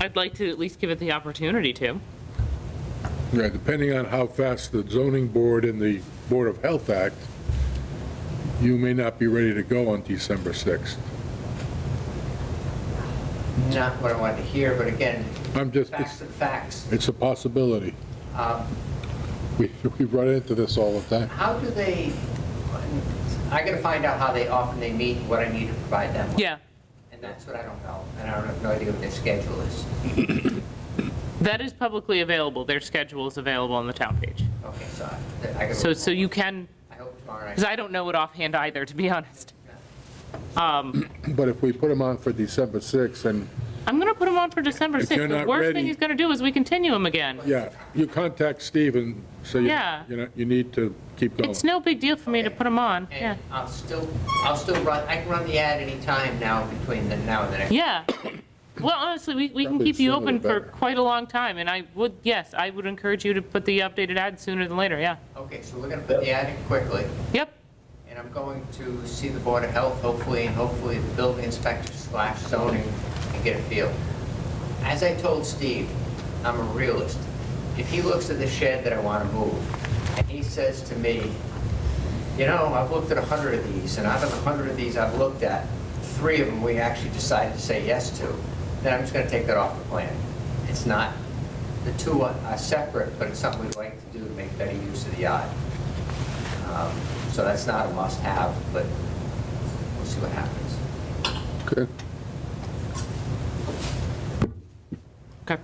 I'd like to at least give it the opportunity to. Yeah, depending on how fast the zoning board and the Board of Health act, you may not be ready to go on December 6th. Not what I wanted to hear, but again, I'm just, facts are the facts. it's a possibility. We run into this all the time. How do they, I gotta find out how often they meet, what I need to provide them with. Yeah, And that's what I don't know, and I don't have no idea what their schedule is. that is publicly available. Their schedule is available on the town page. Okay, so I gotta. So you can, I hope tomorrow night. because I don't know it offhand either, to be honest. But if we put them on for December 6th, and, I'm going to put him on for December If 6th. you're The not worst ready- thing he's going to do is we continue him again. yeah, you contact Steve and say, Yeah. you need to keep going. It's no big deal for me to put him on, yeah. And I'll still run, I can run the ad anytime now between now and the next. Yeah. Well, honestly, we can Probably keep you sooner open the for better. quite a long time, and I would, yes, I would encourage you to put the updated ad sooner than later, yeah. Okay, so we're gonna put the ad in quickly, Yep, and I'm going to see the Board of Health, hopefully, and hopefully the building inspector / zoning, and get a feel. As I told Steve, I'm a realist. If he looks at the shed that I want to move, and he says to me, you know, I've looked at 100 of these, and out of the 100 of these I've looked at, 3 of them we actually decided to say yes to, then I'm just going to take that off the plan. It's not, the two are separate, but it's something we'd like to do to make better use of the yard. So that's not a must-have, but we'll see what happens. Okay. okay.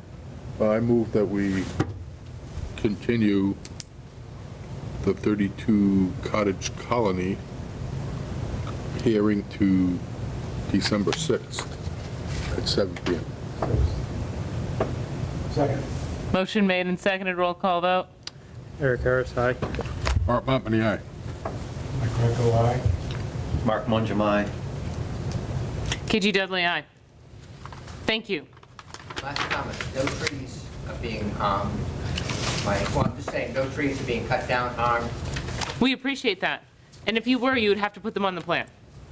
I move that we continue the 32 Cottage Colony hearing to December 6th at 7 PM. Second. Motion made and seconded, roll call vote. Eric Harris, aye. Art Montmany, aye. Mike Greco, aye. Mark Mongemi. KG Dudley, aye. Thank you. Last comment, no trees are being harmed. Well, I'm just saying, no trees are being cut down, harmed. We appreciate that. And if you were, you would have to put them on the plan.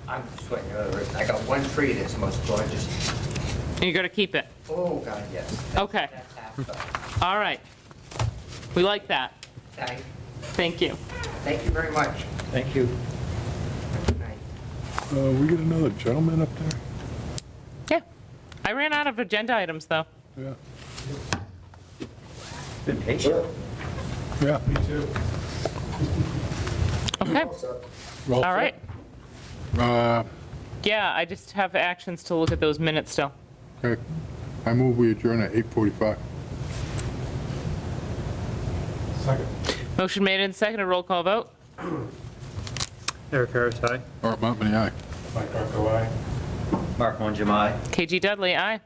I'm just sweating the other words. I got one tree that's the most gorgeous. And you got to keep it. Oh, God, yes. Okay. That's half All right. We like that. the, Thank you. thank you very much. Thank you. Good night. We got another gentleman up there? Yeah. I ran out of agenda items, though. Yeah. Been patient. Yeah. Me too. Okay. Well, All right. Uh, Yeah, I just have actions to look at those minutes still. Okay. I move we adjourn at 8:45. Second. Motion made and seconded, roll call vote. Eric Harris, aye. Art Montmany, aye. Mike Greco, aye. Mark Mongemi. KG Dudley, aye.